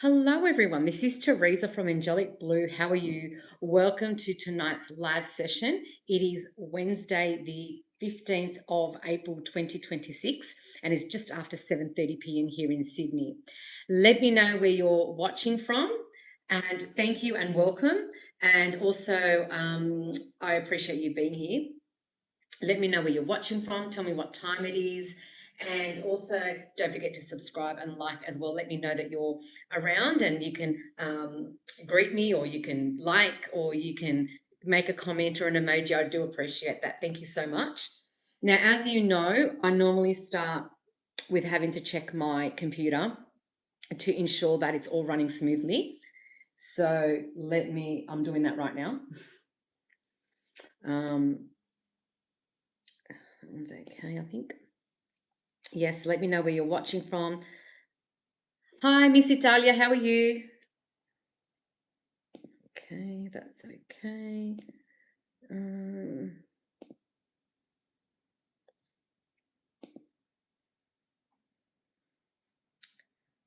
Hello, everyone. This is Teresa from Angelic Blue. How are you? Welcome to tonight's live session. It is Wednesday, the 15th of April, 2026, and it's just after 7:30 p.m. here in Sydney. Let me know where you're watching from, and thank you and welcome. And also, I appreciate you being here. Let me know where you're watching from. Tell me what time it is. And also, don't forget to subscribe and like as well. Let me know that you're around, and you can greet me, or you can like, or you can make a comment or an emoji. I do appreciate that. Thank you so much. Now, as you know, I normally start with having to check my computer to ensure that it's all running smoothly. So I'm doing that right now. It's okay, I think. Yes, let me know where you're watching from. Hi, Miss Italia, how are you? Okay, that's okay.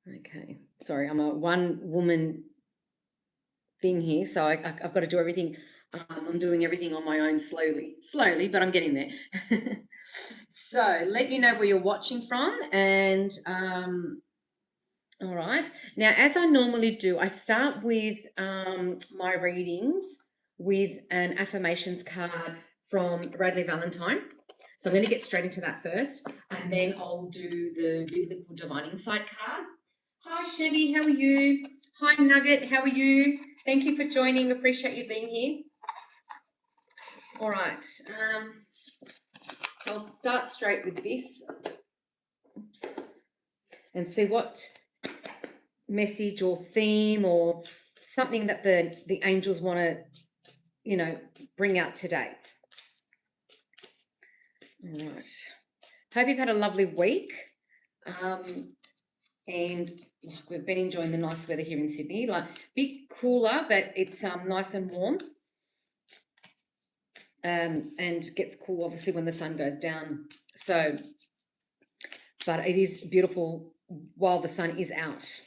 Okay, sorry, I'm a one-woman thing here, so I've got to do everything. I'm doing everything on my own slowly, but I'm getting there. So let me know where you're watching from, and all right. Now, as I normally do, I start with my readings with an affirmations card from Bradley Valentine. So I'm going to get straight into that first, and then I'll do the biblical divine insight card. Hi, Chevy, how are you? Hi, Nugget, how are you? Thank you for joining. Appreciate you being here. All right. So I'll start straight with this. Oops. And see what message or theme or something that the angels want to, bring out today. All right. Hope you've had a lovely week. And we've been enjoying the nice weather here in Sydney. Like a bit cooler, but it's nice and warm. And gets cool obviously when the sun goes down. So, but it is beautiful while the sun is out.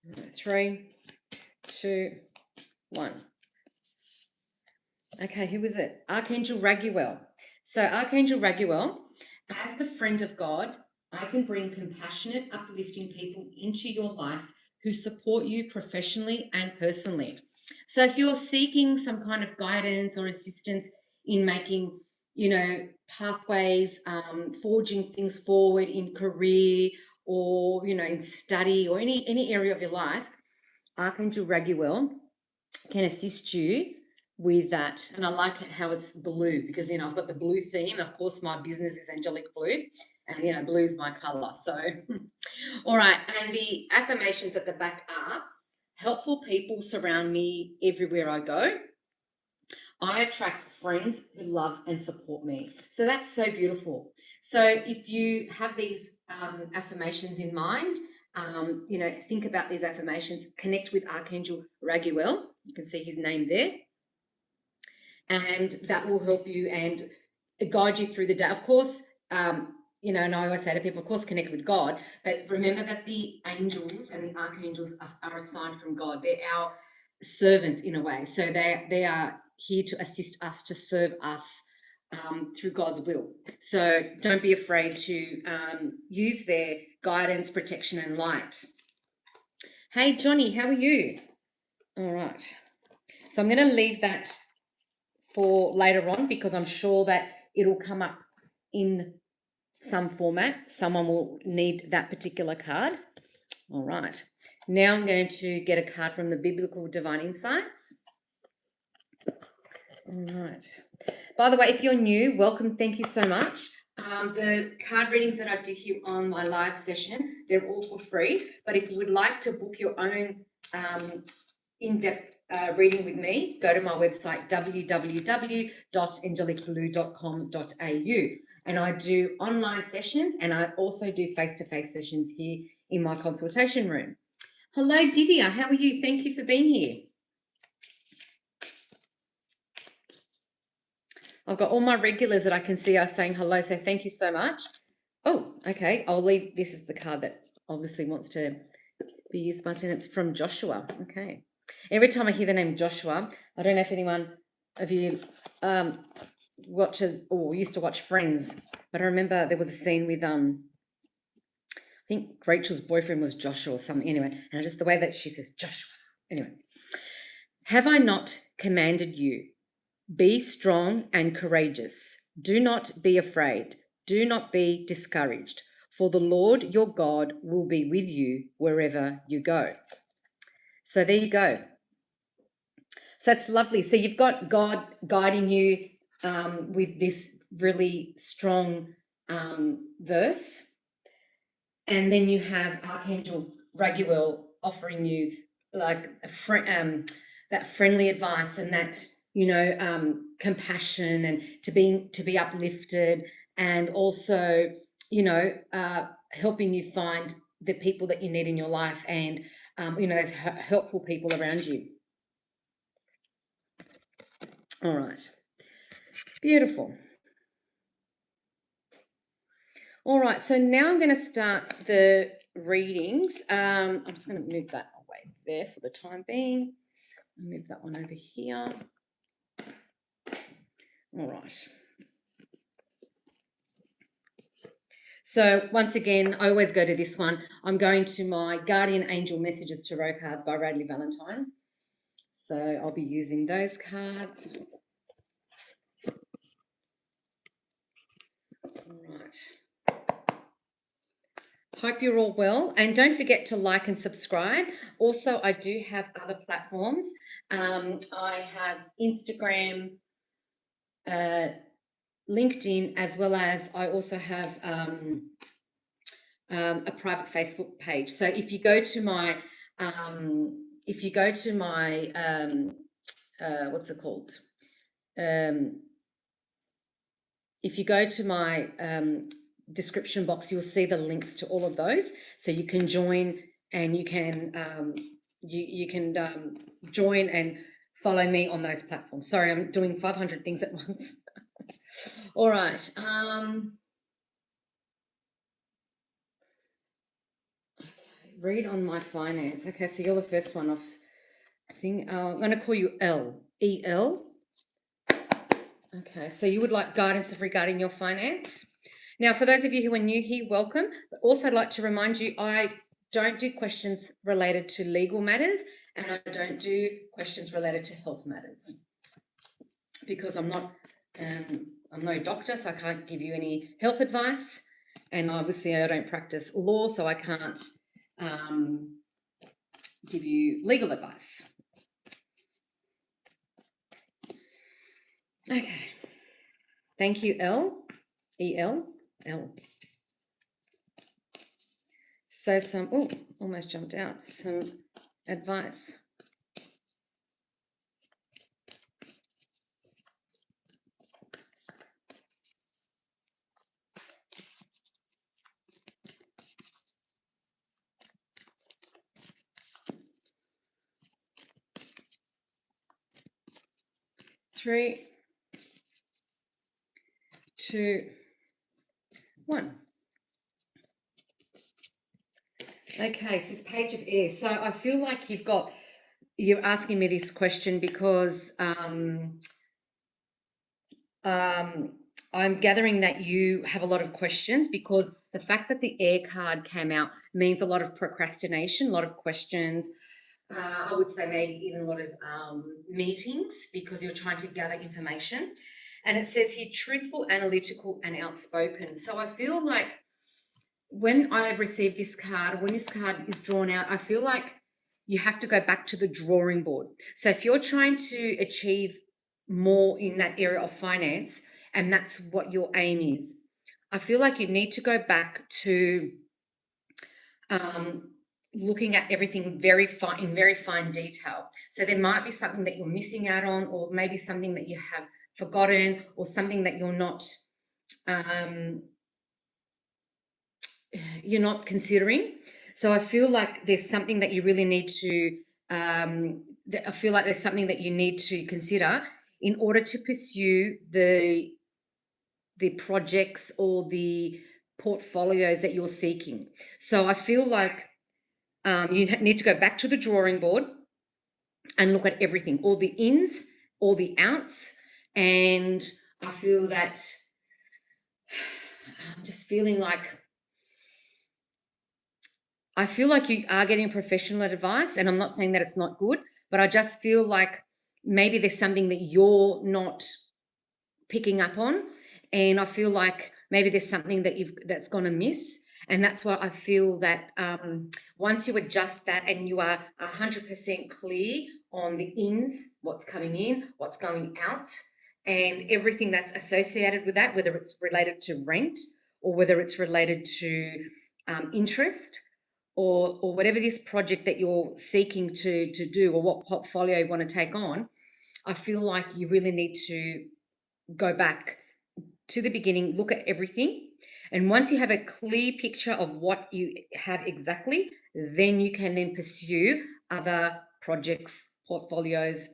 Right, 3, 2, 1. Okay, who is it? Archangel Raguel. So Archangel Raguel, as the friend of God, I can bring compassionate, uplifting people into your life who support you professionally and personally. So if you're seeking some kind of guidance or assistance in making, pathways, forging things forward in career or, in study or any area of your life, Archangel Raguel can assist you with that. And I like it how it's blue because, I've got the blue theme. Of course, my business is Angelic Blue and, blue is my color. So, all right. And the affirmations at the back are: helpful people surround me everywhere I go. I attract friends who love and support me. So that's so beautiful. So if you have these affirmations in mind, think about these affirmations, connect with Archangel Raguel. You can see his name there. And that will help you and guide you through the day. Of course, and I always say to people, of course, connect with God, but remember that the angels and the archangels are assigned from God. They're our servants in a way. So they are here to assist us, to serve us through God's will. So don't be afraid to use their guidance, protection, and light. Hey, Johnny, how are you? All right. So I'm going to leave that for later on because I'm sure that it'll come up in some format. Someone will need that particular card. All right. Now I'm going to get a card from the Biblical Divine Insights. All right. By the way, if you're new, welcome. Thank you so much. The card readings that I do here on my live session, they're all for free. But if you would like to book your own in-depth reading with me, go to my website, www.angelicblue.com.au. And I do online sessions and I also do face-to-face sessions here in my consultation room. Hello, Divya. How are you? Thank you for being here. I've got all my regulars that I can see are saying hello, so thank you so much. Oh, okay. I'll leave. This is the card that obviously wants to be used much, and it's from Joshua. Okay. Every time I hear the name Joshua, I don't know if anyone of you watches or used to watch Friends, but I remember there was a scene with I think Rachel's boyfriend was Joshua or something. Anyway, and just the way that she says Joshua. Anyway, have I not commanded you? Be strong and courageous. Do not be afraid. Do not be discouraged, for the Lord your God will be with you wherever you go. So there you go. So that's lovely. So you've got God guiding you with this really strong verse. And then you have Archangel Raguel offering you like that friendly advice and that, compassion and to be uplifted, and also, helping you find the people that you need in your life, and, those helpful people around you. All right. Beautiful. All right, so now I'm going to start the readings. I'm just going to move that away there for the time being. I'll move that one over here. All right. So once again, I always go to this one. I'm going to my Guardian Angel Messages Tarot cards by Radley Valentine. So I'll be using those cards. All right. Hope you're all well, and don't forget to like and subscribe. Also, I do have other platforms. I have Instagram, LinkedIn, as well as I also have a private Facebook page. So if you go to my what's it called? If you go to my description box, you'll see the links to all of those, so you can join, and you can join and follow me on those platforms. Sorry, I'm doing 500 things at once. All right. Read on my finance. Okay, so you're the first one off. I'm going to call you L. E-L. Okay, so you would like guidance regarding your finance. Now, for those of you who are new here, welcome. But also, I'd like to remind you, I don't do questions related to legal matters, and I don't do questions related to health matters, because I'm no doctor, so I can't give you any health advice, and obviously I don't practice law, so I can't give you legal advice. Okay. Thank you, L. E-L. L. So almost jumped out, some advice. Three, two, one. Okay, so it's Page of Air. So I feel like you're asking me this question because I'm gathering that you have a lot of questions, because the fact that the air card came out means a lot of procrastination, a lot of questions. I would say maybe even a lot of meetings, because you're trying to gather information. And it says here, truthful, analytical, and outspoken. So I feel like when I receive this card, when this card is drawn out, I feel like you have to go back to the drawing board. So if you're trying to achieve more in that area of finance, and that's what your aim is, I feel like you need to go back to looking at everything in very fine detail. So there might be something that you're missing out on, or maybe something that you have forgotten, or something that you're not considering. So I feel like there's something that you really need to I feel like there's something that you need to consider in order to pursue the projects or the portfolios that you're seeking. So I feel like you need to go back to the drawing board and look at everything, all the ins, all the outs. And I feel that I'm just feeling like you are getting professional advice, and I'm not saying that it's not good, but I just feel like maybe there's something that you're not picking up on, and I feel like maybe there's something that's gone amiss. And that's why I feel that once you adjust that and you are 100% clear on the ins, what's coming in, what's going out, and everything that's associated with that, whether it's related to rent or whether it's related to interest or whatever this project that you're seeking to do, or what portfolio you want to take on, I feel like you really need to go back to the beginning, look at everything. And once you have a clear picture of what you have exactly, then you can then pursue other projects, portfolios,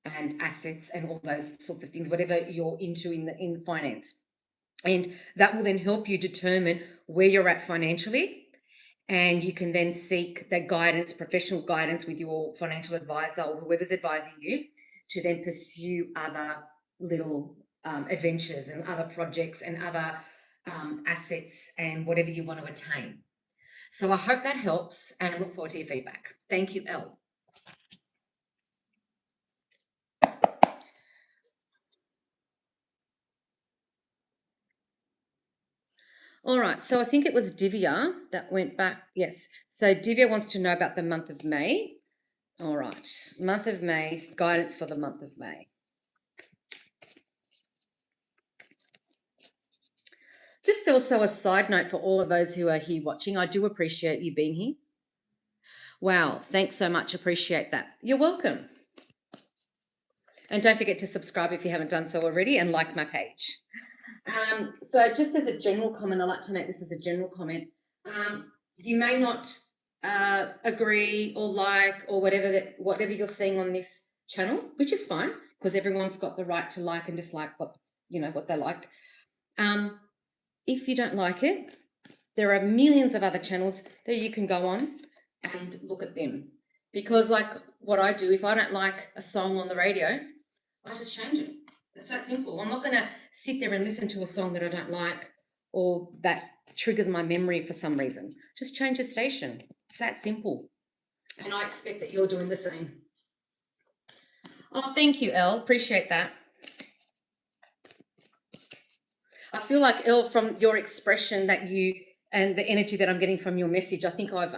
and assets, and all those sorts of things, whatever you're into in the finance. And that will then help you determine where you're at financially. And you can then seek that guidance, professional guidance, with your financial advisor or whoever's advising you, to then pursue other little adventures and other projects and other assets and whatever you want to attain. So I hope that helps, and I look forward to your feedback. Thank you, Elle. All right, so I think it was Divya that went back. Yes, so Divya wants to know about the month of May. All right, month of May, guidance for the month of May. Just also a side note for all of those who are here watching, I do appreciate you being here. Wow, thanks so much, appreciate that. You're welcome. And don't forget to subscribe if you haven't done so already, and like my page. So just as a general comment, I like to make this as a general comment. You may not agree or like or whatever you're seeing on this channel, which is fine, because everyone's got the right to like and dislike what they like. If you don't like it, there are millions of other channels that you can go on and look at them. Because like what I do, if I don't like a song on the radio, I just change it. It's that simple. I'm not going to sit there and listen to a song that I don't like or that triggers my memory for some reason. Just change the station. It's that simple. And I expect that you're doing the same. Oh, thank you, Elle. Appreciate that. I feel like, Elle, from your expression that you and the energy that I'm getting from your message, I think I've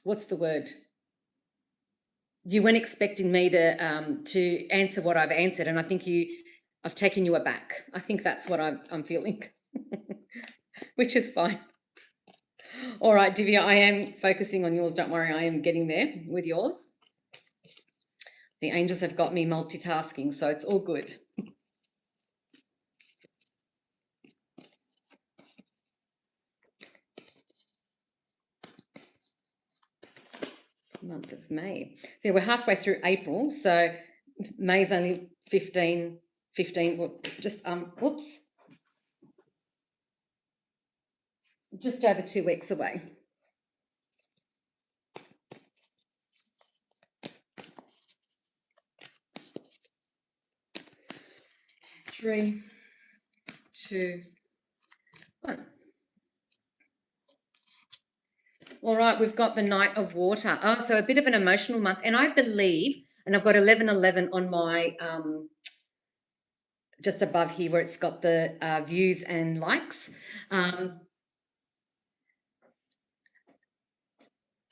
what's the word? You weren't expecting me to answer what I've answered, and I think I've taken you aback. I think that's what I'm feeling, which is fine. All right, Divya, I am focusing on yours. Don't worry, I am getting there with yours. The angels have got me multitasking, so it's all good. Month of May. So we're halfway through April, so May's only 15, well, just whoops, just over 2 weeks away. Three, two, one. All right, we've got the Knight of Water. Oh, so a bit of an emotional month. And I believe, and I've got 1111 on my, just above here where it's got the views and likes.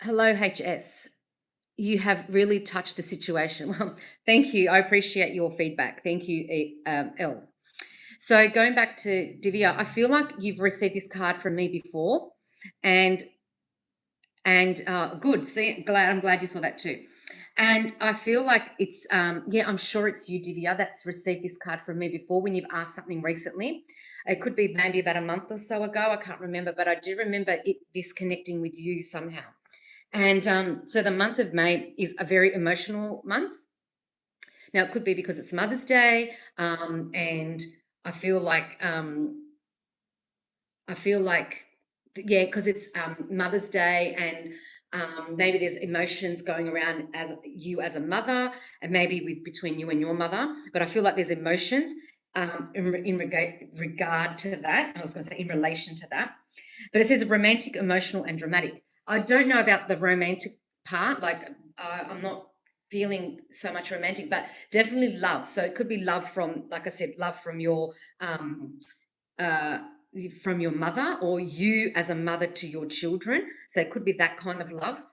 Hello, HS. You have really touched the situation. Well, thank you. I appreciate your feedback. Thank you, Elle. So going back to Divya, I feel like you've received this card from me before, and good. See, I'm glad you saw that too. And I feel like it's I'm sure it's you, Divya, that's received this card from me before when you've asked something recently. It could be maybe about a month or so ago. I can't remember, but I do remember this connecting with you somehow. And so the month of May is a very emotional month. Now, it could be because it's Mother's Day, and I feel like yeah, because it's Mother's Day, and maybe there's emotions going around as you as a mother, and maybe between you and your mother. But I feel like there's emotions in regard to that. I was going to say in relation to that. But it says romantic, emotional, and dramatic. I don't know about the romantic part. Like I'm not feeling so much romantic, but definitely love. So it could be love from, like I said, love uh, from your mother, or you as a mother to your children. So it could be that kind of love.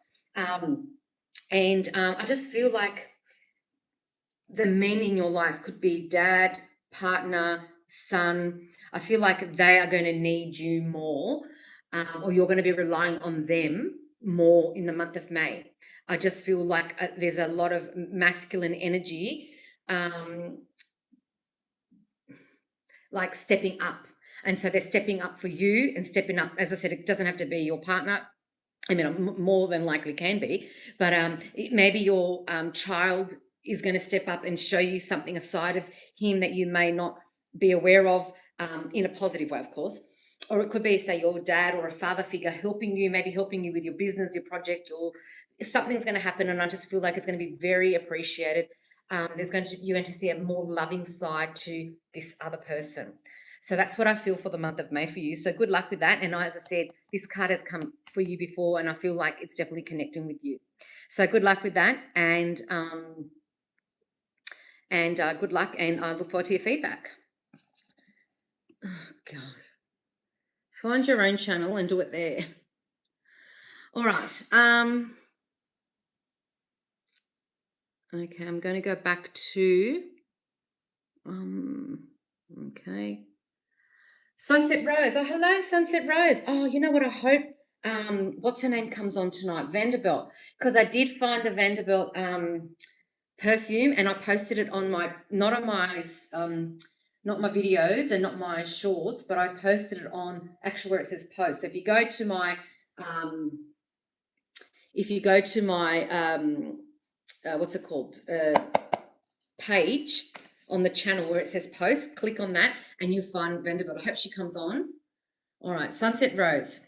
And I just feel like the men in your life could be dad, partner, son. I feel like they are going to need you more, or you're going to be relying on them more in the month of May. I just feel like there's a lot of masculine energy, um, like stepping up. And so they're stepping up for you and stepping up. As I said, it doesn't have to be your partner. I mean, more than likely can be, but maybe your child is going to step up and show you something, a side of him that you may not be aware of, in a positive way, of course. Or it could be, say, your dad or a father figure helping you, maybe helping you with your business, your project, or something's going to happen. And I just feel like it's going to be very appreciated. You're going to see a more loving side to this other person. So that's what I feel for the month of May for you. So good luck with that. And as I said, this card has come for you before, and I feel like it's definitely connecting with you. So good luck with that, and good luck, and I look forward to your feedback. Oh God, find your own channel and do it there. All right. Okay, I'm going to go back to okay. Sunset Rose. Oh, hello, Sunset Rose. Oh, you know what? I hope what's her name comes on tonight, Vanderbilt, because I did find the Vanderbilt perfume, and I posted it on my not my videos and not my shorts, but I posted it on actually where it says post. So if you go to my what's it called, page on the channel where it says post, click on that and you'll find Vanderbilt. I hope she comes on. All right, Sunset Rose.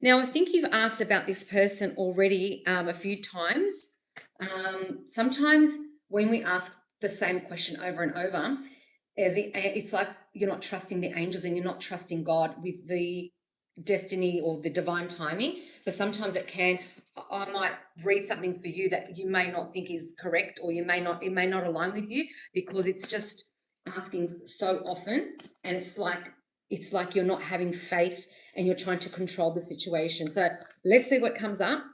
Now, I think you've asked about this person already a few times. Sometimes when we ask the same question over and over, it's like you're not trusting the angels and you're not trusting God with the destiny or the divine timing. So sometimes I might read something for you that you may not think is correct, or it may not align with you, because it's just asking so often, and it's like you're not having faith and you're trying to control the situation. So let's see what comes up.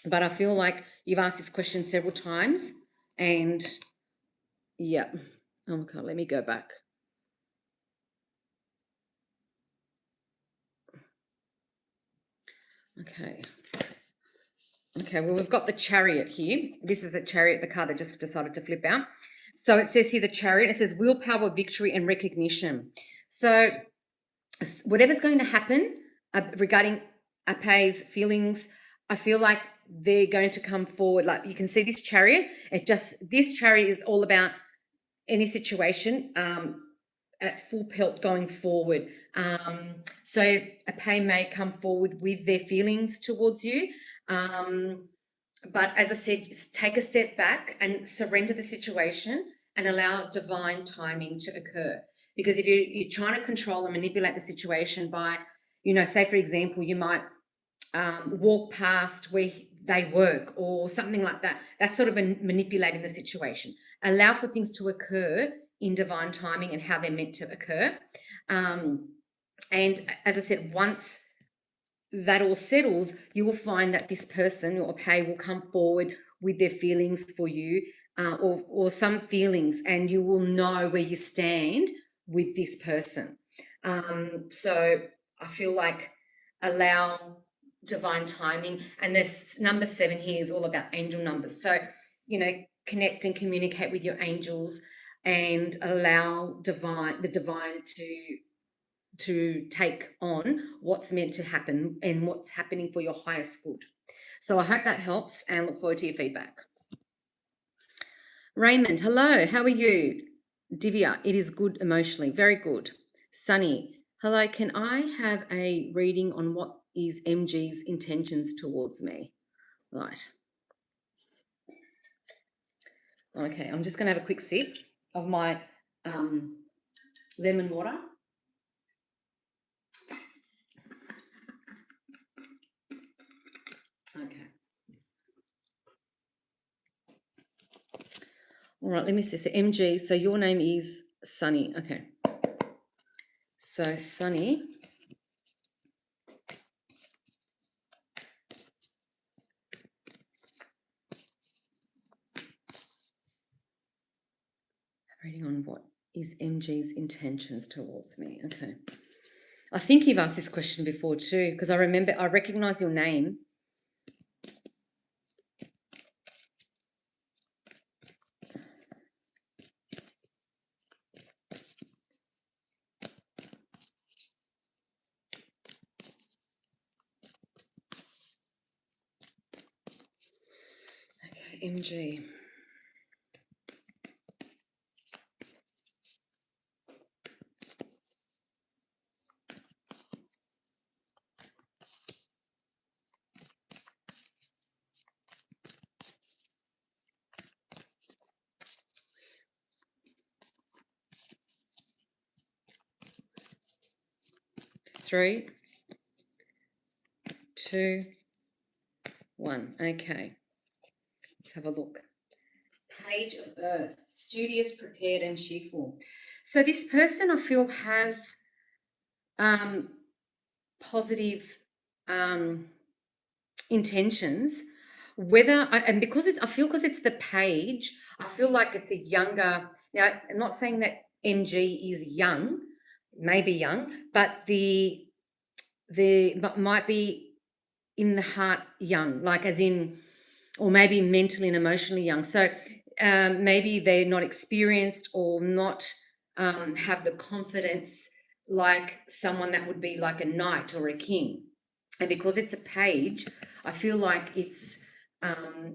But I feel like you've asked this question several times, and yeah. Okay, let me go back. Okay, well, we've got the Chariot here. This is a Chariot, the card that just decided to flip out. So it says here, the Chariot, it says willpower, victory, and recognition. So whatever's going to happen regarding Ape's feelings, I feel like they're going to come forward. Like you can see this Chariot, this Chariot is all about any situation at full pelt going forward. So Ape may come forward with their feelings towards you. But as I said, take a step back and surrender the situation and allow divine timing to occur. Because if you're trying to control and manipulate the situation by, say for example, you might walk past where they work or something like that. That's sort of manipulating the situation. Allow for things to occur in divine timing and how they're meant to occur. And as I said, once that all settles, you will find that this person or Ape will come forward with their feelings for you, or some feelings, and you will know where you stand with this person. So I feel like allow divine timing. And this number 7 here is all about angel numbers. So, connect and communicate with your angels and allow the divine to take on what's meant to happen and what's happening for your highest good. So I hope that helps and look forward to your feedback. Raymond, hello. How are you? Divya, it is good emotionally. Very good. Sunny, hello. Can I have a reading on what is MG's intentions towards me? Right. Okay, I'm just going to have a quick sip of my lemon water. Okay. All right, let me see. So MG, so your name is Sunny. Okay. So Sunny. Reading on what is MG's intentions towards me. Okay. I think you've asked this question before too, because I recognize your name. Okay, MG. Three, two, one. Okay. Let's have a look. Page of Earth, studious, prepared, and cheerful. So this person I feel has positive intentions. And because I feel because it's the page, I feel like it's a younger. Now, I'm not saying that MG is young, maybe young, but but might be in the heart young, like as in, or maybe mentally and emotionally young. So maybe they're not experienced or not have the confidence like someone that would be like a knight or a king. And because it's a page, I feel like it's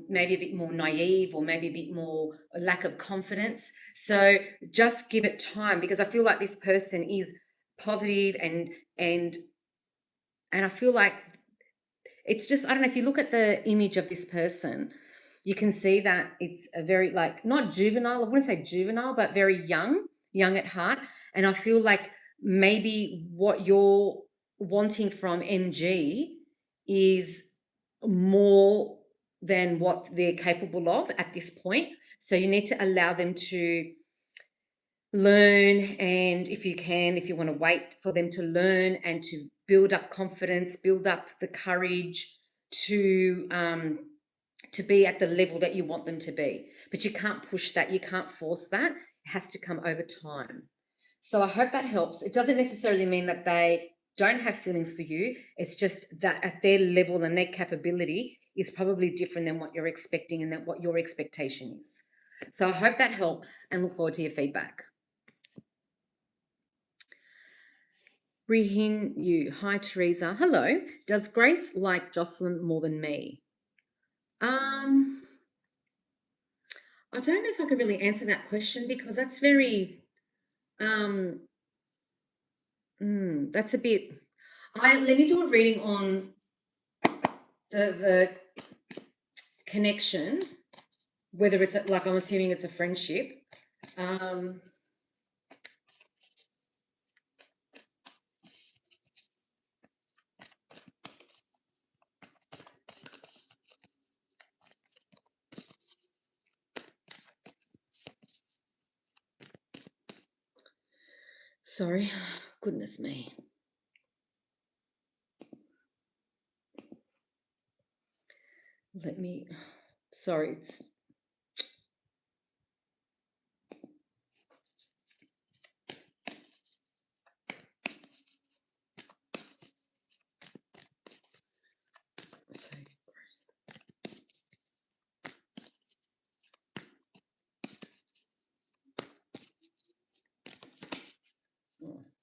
maybe a bit more naive or maybe a bit more a lack of confidence. So just give it time, because I feel like this person is positive and I feel like it's just, I don't know, if you look at the image of this person, you can see that it's a very, like, not juvenile, I wouldn't say juvenile, but very young at heart. And I feel like maybe what you're wanting from MG is more than what they're capable of at this point. So you need to allow them to learn, and if you want to wait for them to learn and to build up confidence, build up the courage to be at the level that you want them to be. But you can't push that, you can't force that. It has to come over time. So I hope that helps. It doesn't necessarily mean that they don't have feelings for you. It's just that at their level and their capability is probably different than what you're expecting and that what your expectation is. So I hope that helps and look forward to your feedback. Rehin you. Hi, Teresa. Hello. Does Grace like Jocelyn more than me? I don't know if I could really answer that question, because that's very, that's a bit. Let me do a reading on the connection, whether it's like, I'm assuming it's a friendship. Sorry, goodness me. Sorry, it's.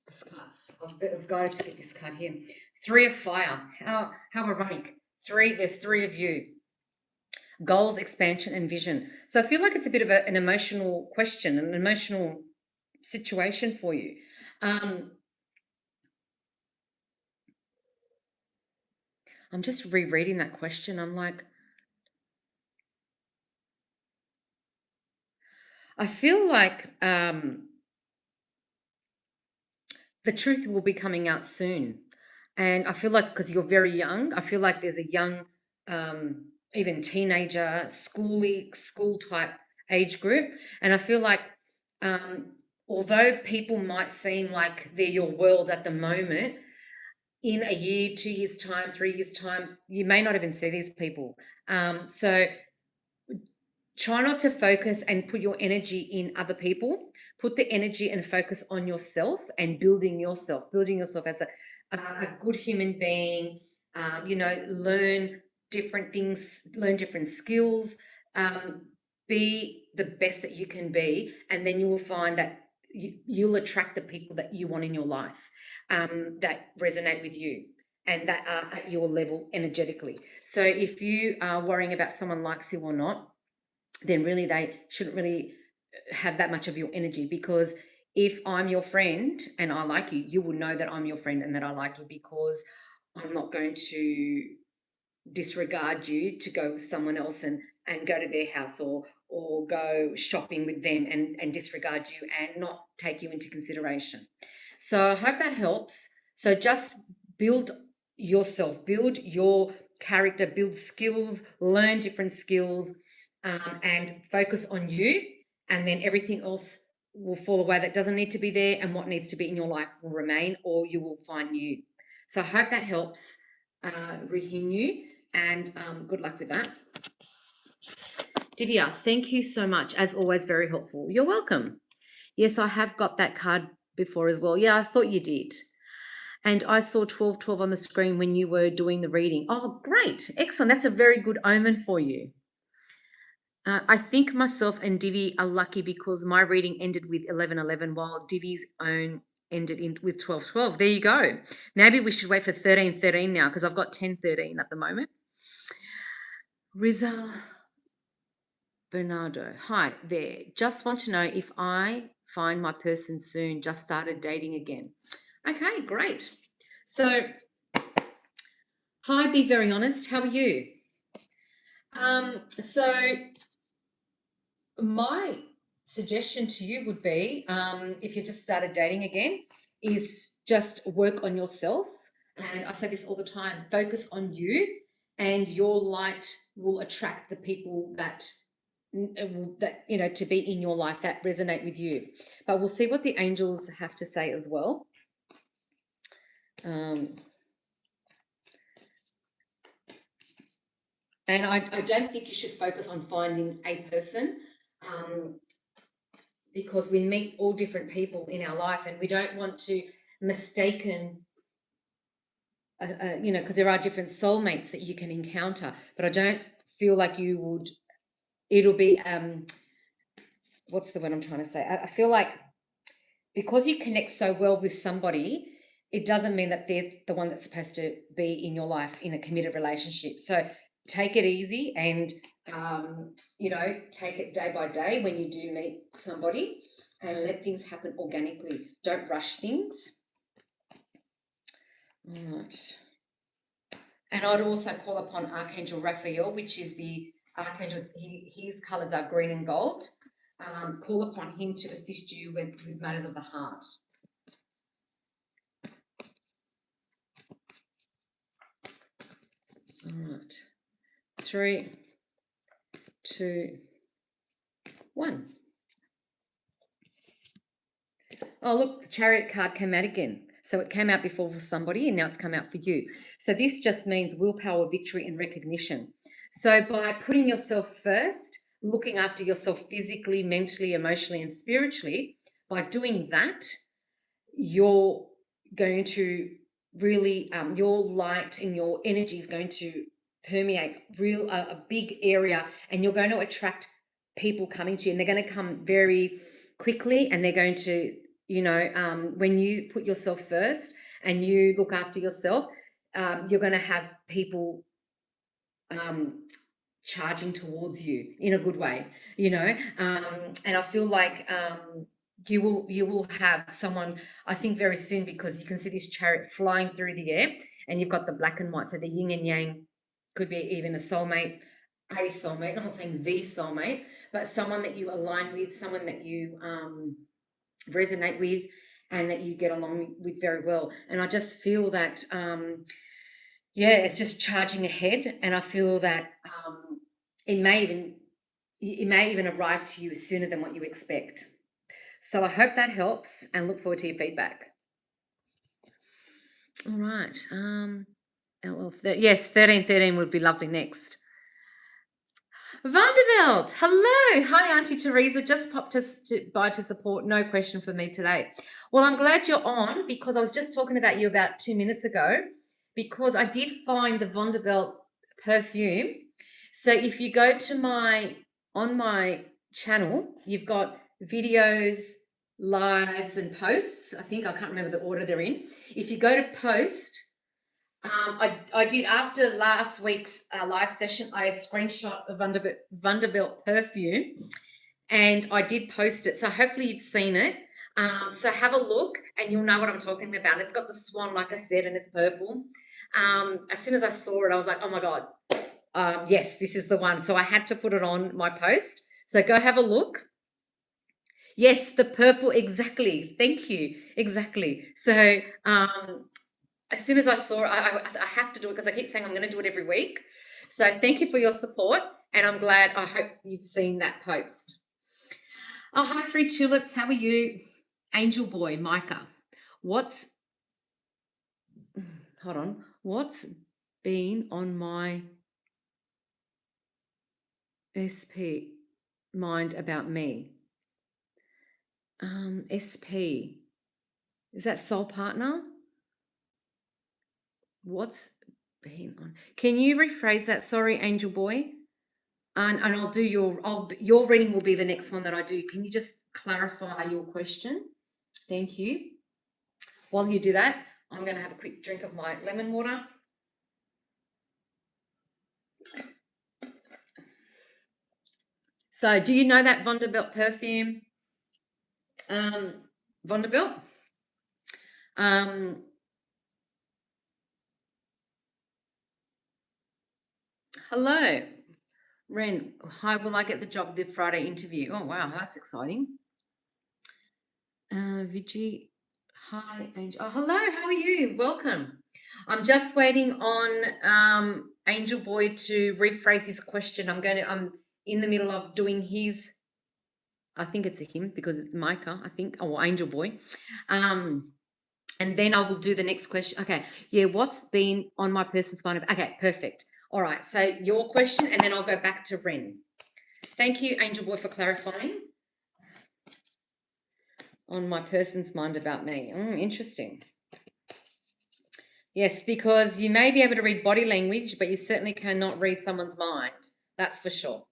This card. I've got to get this card here. Three of Fire. How ironic. There's three of you. Goals, expansion, and vision. So I feel like it's a bit of an emotional question, an emotional situation for you. I'm just rereading that question. I'm like, I feel like the truth will be coming out soon. And I feel like because you're very young, I feel like there's a young, even teenager, school type age group. And I feel like although people might seem like they're your world at the moment, in a year, 2 years' time, 3 years' time, you may not even see these people. So try not to focus and put your energy in other people. Put the energy and focus on yourself and building yourself as a good human being. Learn different things, learn different skills, be the best that you can be, and then you will find that you'll attract the people that you want in your life, that resonate with you and that are at your level energetically. So if you are worrying about if someone likes you or not, then really they shouldn't really have that much of your energy, because if I'm your friend and I like you, you will know that I'm your friend and that I like you, because I'm not going to disregard you to go with someone else and go to their house or go shopping with them and disregard you and not take you into consideration. So I hope that helps. So just build yourself, build your character, build skills, learn different skills, and focus on you, and then everything else will fall away that doesn't need to be there, and what needs to be in your life will remain, or you will find you. So I hope that helps, Rahinu, and good luck with that. Divya, thank you so much. As always, very helpful. You're welcome. Yes, I have got that card before as well. Yeah, I thought you did. And I saw 1212 on the screen when you were doing the reading. Oh, great. Excellent. That's a very good omen for you. I think myself and Divi are lucky because my reading ended with 1111 while Divi's own ended with 1212. There you go. Maybe we should wait for 1313 now because I've got 1013 at the moment. Riza Bernardo. Hi there. Just want to know if I find my person soon. Just started dating again. Okay, great. So, hi, be very honest. How are you? So my suggestion to you would be, if you just started dating again, is just work on yourself. And I say this all the time, focus on you, and your light will attract the people that to be in your life that resonate with you. But we'll see what the angels have to say as well. And I don't think you should focus on finding a person, because we meet all different people in our life, and we don't want to mistaken, because there are different soulmates that you can encounter. But I don't feel like you would. It'll be what's the word I'm trying to say? I feel like because you connect so well with somebody, it doesn't mean that they're the one that's supposed to be in your life in a committed relationship. So take it easy and, take it day by day when you do meet somebody, and let things happen organically. Don't rush things. All right. And I'd also call upon Archangel Raphael, which is the Archangel. His colours are green and gold. Call upon him to assist you with matters of the heart. All right. 3, 2, 1. Oh, look, the Chariot card came out again. So it came out before for somebody and now it's come out for you. So this just means willpower, victory, and recognition. So by putting yourself first, looking after yourself physically, mentally, emotionally, and spiritually, by doing that, you're going to really, your light and your energy is going to permeate a big area, and you're going to attract people coming to you, and they're going to come very quickly, and they're going to, when you put yourself first and you look after yourself, you're going to have people charging towards you in a good way, you know. And I feel like you will have someone, I think, very soon, because you can see this chariot flying through the air, and you've got the black and white, so the yin and yang. Could be even a soulmate, I'm not saying the soulmate, but someone that you align with, someone that you resonate with, and that you get along with very well. And I just feel that it's just charging ahead, and I feel that it may even arrive to you sooner than what you expect. So I hope that helps, and look forward to your feedback. All right. Yes, 1313 would be lovely next. Vanderbilt, hello. Hi, Auntie Teresa. Just popped by to support. No question for me today. Well, I'm glad you're on, because I was just talking about you about 2 minutes ago, because I did find the Vanderbilt perfume. So if you go to on my channel, you've got videos, lives, and posts. I can't remember the order they're in. If you go to post, I did, after last week's live session, I screenshot the Vanderbilt perfume, and I did post it. So hopefully you've seen it. So have a look and you'll know what I'm talking about. It's got the swan, like I said, and it's purple. As soon as I saw it, I was like, oh my God, yes, this is the one. So I had to put it on my post. So go have a look. Yes, the purple, exactly. Thank you. Exactly. So as soon as I saw it, I have to do it, because I keep saying I'm going to do it every week. So thank you for your support, and I'm glad. I hope you've seen that post. Oh, hi, Three Tulips. How are you? Angel Boy, Micah. What's been on my SP mind about me? SP. Is that soul partner? What's been on? Can you rephrase that? Sorry, Angel Boy. And I'll do your reading will be the next one that I do. Can you just clarify your question? Thank you. While you do that, I'm going to have a quick drink of my lemon water. So do you know that Vanderbilt perfume? Vanderbilt? Hello, Ren. Hi, will I get the job, the Friday interview? Oh, wow, that's exciting. Vigi, hi, Angel. Oh, hello, how are you? Welcome. I'm just waiting on Angel Boy to rephrase his question. I'm in the middle of doing his, I think it's a him because it's Micah, I think, or Angel Boy. And then I will do the next question. Okay. Yeah, what's been on my person's mind? Okay, perfect. All right. So your question, and then I'll go back to Ren. Thank you, Angel Boy, for clarifying. On my person's mind about me. Interesting. Yes, because you may be able to read body language, but you certainly cannot read someone's mind. That's for sure.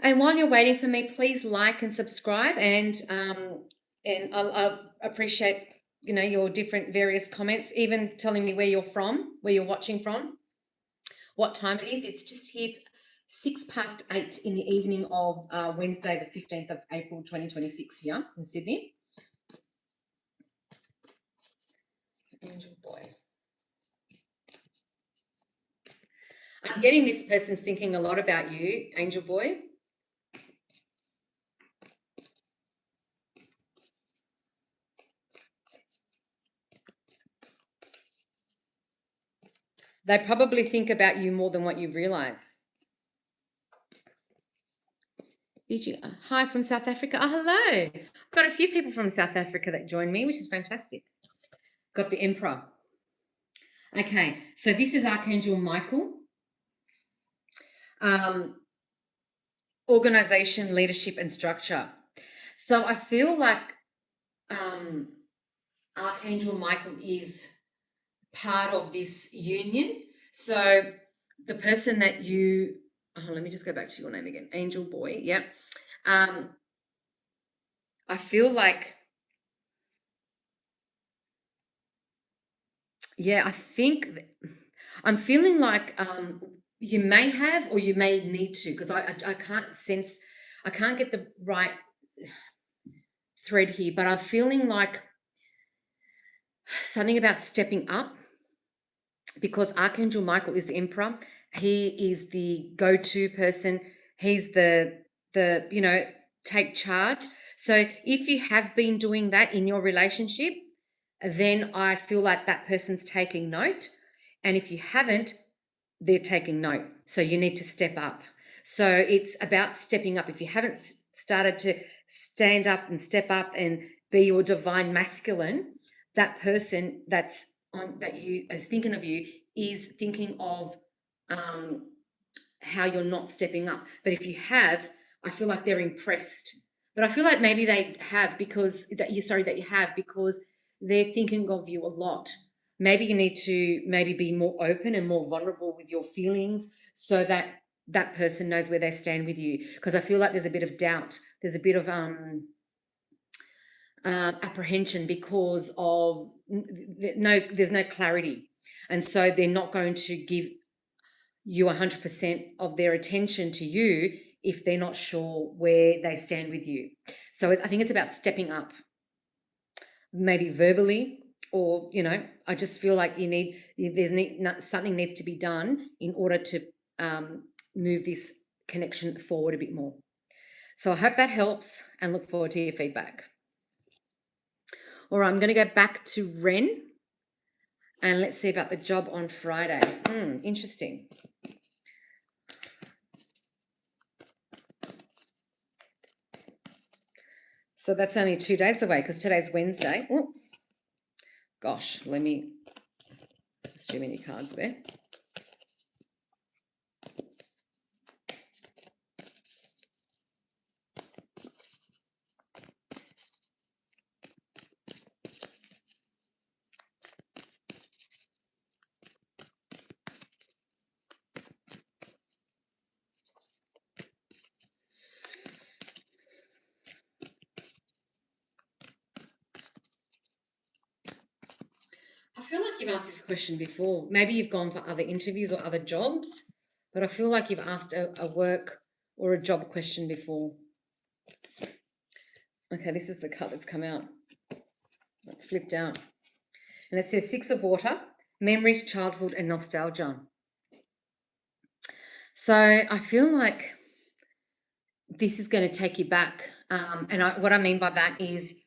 And while you're waiting for me, please like and subscribe, and I'll appreciate your different various comments, even telling me where you're from, where you're watching from, what time it is. It's just here. It's 8:06 in the evening of Wednesday, the 15th of April, 2026 here in Sydney. Angel Boy. I'm getting this person thinking a lot about you, Angel Boy. They probably think about you more than what you realize. Hi from South Africa. Oh, hello. I've got a few people from South Africa that joined me, which is fantastic. Got the Emperor. Okay, so this is Archangel Michael. Organization, leadership, and structure. So I feel like Archangel Michael is part of this union. So the person that you, let me just go back to your name again, Angel Boy. Yeah. I feel like Yeah, I think I'm feeling like you may have or you may need to, because I can't sense, I can't get the right thread here, but I'm feeling like something about stepping up, because Archangel Michael is the emperor. He is the go-to person. He's the take charge. So if you have been doing that in your relationship, then I feel like that person's taking note. And if you haven't, they're taking note. So you need to step up. So it's about stepping up. If you haven't started to stand up and step up and be your divine masculine, that person that's on that you is thinking of you is thinking of how you're not stepping up. But if you have, I feel like they're impressed. But I feel like maybe they have because that you have because they're thinking of you a lot. Maybe you need to maybe be more open and more vulnerable with your feelings so that that person knows where they stand with you. Because I feel like there's a bit of doubt. There's a bit of apprehension because of there's no clarity. And so they're not going to give you 100% of their attention to you if they're not sure where they stand with you. So I think it's about stepping up, maybe verbally, or I just feel like something needs to be done in order to move this connection forward a bit more. So I hope that helps and look forward to your feedback. All right, I'm going to go back to Ren and let's see about the job on Friday. Interesting. So that's only 2 days away because today's Wednesday. Oops. Gosh, there's too many cards there. I feel like you've asked this question before. Maybe you've gone for other interviews or other jobs, but I feel like you've asked a work or a job question before. Okay, this is the card that's come out. It's flipped out. And it says 6 of Water, Memories, Childhood, and Nostalgia. So I feel like this is going to take you back. What I mean by that is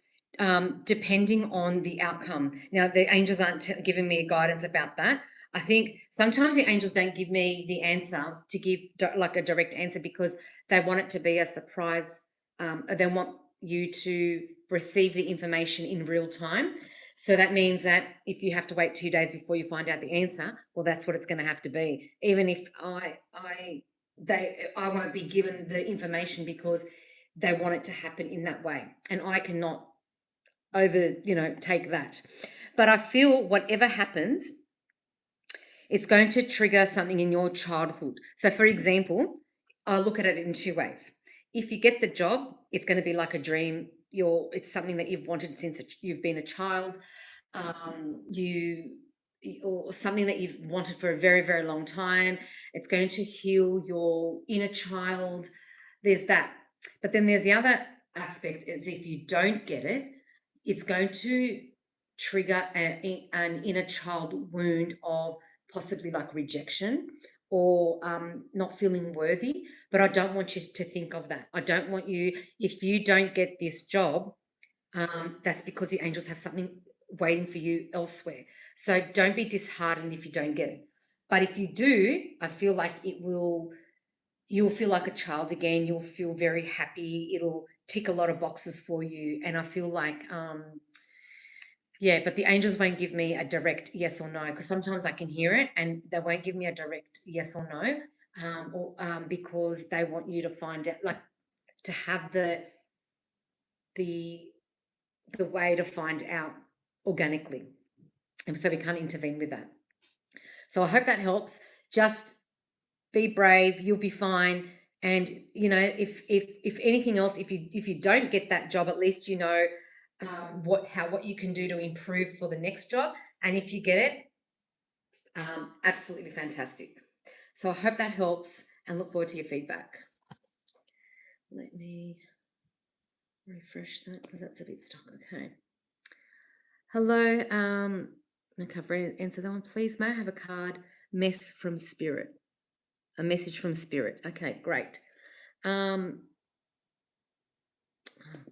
depending on the outcome. Now, the angels aren't giving me guidance about that. I think sometimes the angels don't give me the answer to give like a direct answer because they want it to be a surprise. They want you to receive the information in real time. So that means that if you have to wait 2 days before you find out the answer, well, that's what it's going to have to be. Even if I won't be given the information because they want it to happen in that way, and I cannot take that. But I feel whatever happens, it's going to trigger something in your childhood. So for example, I'll look at it in 2 ways. If you get the job, it's going to be like a dream. It's something that you've wanted since you've been a child. Or something that you've wanted for a very, very long time. It's going to heal your inner child. There's that. But then there's the other aspect is if you don't get it, it's going to trigger an inner child wound of possibly like rejection or not feeling worthy. But I don't want you to think of that. I don't want you, if you don't get this job, that's because the angels have something waiting for you elsewhere. So don't be disheartened if you don't get it. But if you do, I feel like you'll feel like a child again. You'll feel very happy. It'll tick a lot of boxes for you. And I feel like, but the angels won't give me a direct yes or no, because sometimes I can hear it and they won't give me a direct yes or no, because they want you to find out, like to have the way to find out organically. And so we can't intervene with that. So I hope that helps. Just be brave. You'll be fine. And if anything else, if you don't get that job, at least you know what you can do to improve for the next job. And if you get it, Absolutely fantastic. So I hope that helps and look forward to your feedback. Let me refresh that because that's a bit stuck. Okay. Hello. Okay, I've already answered that one. Please, may I have a card? Mess from spirit. A message from spirit. Okay, great. Oh,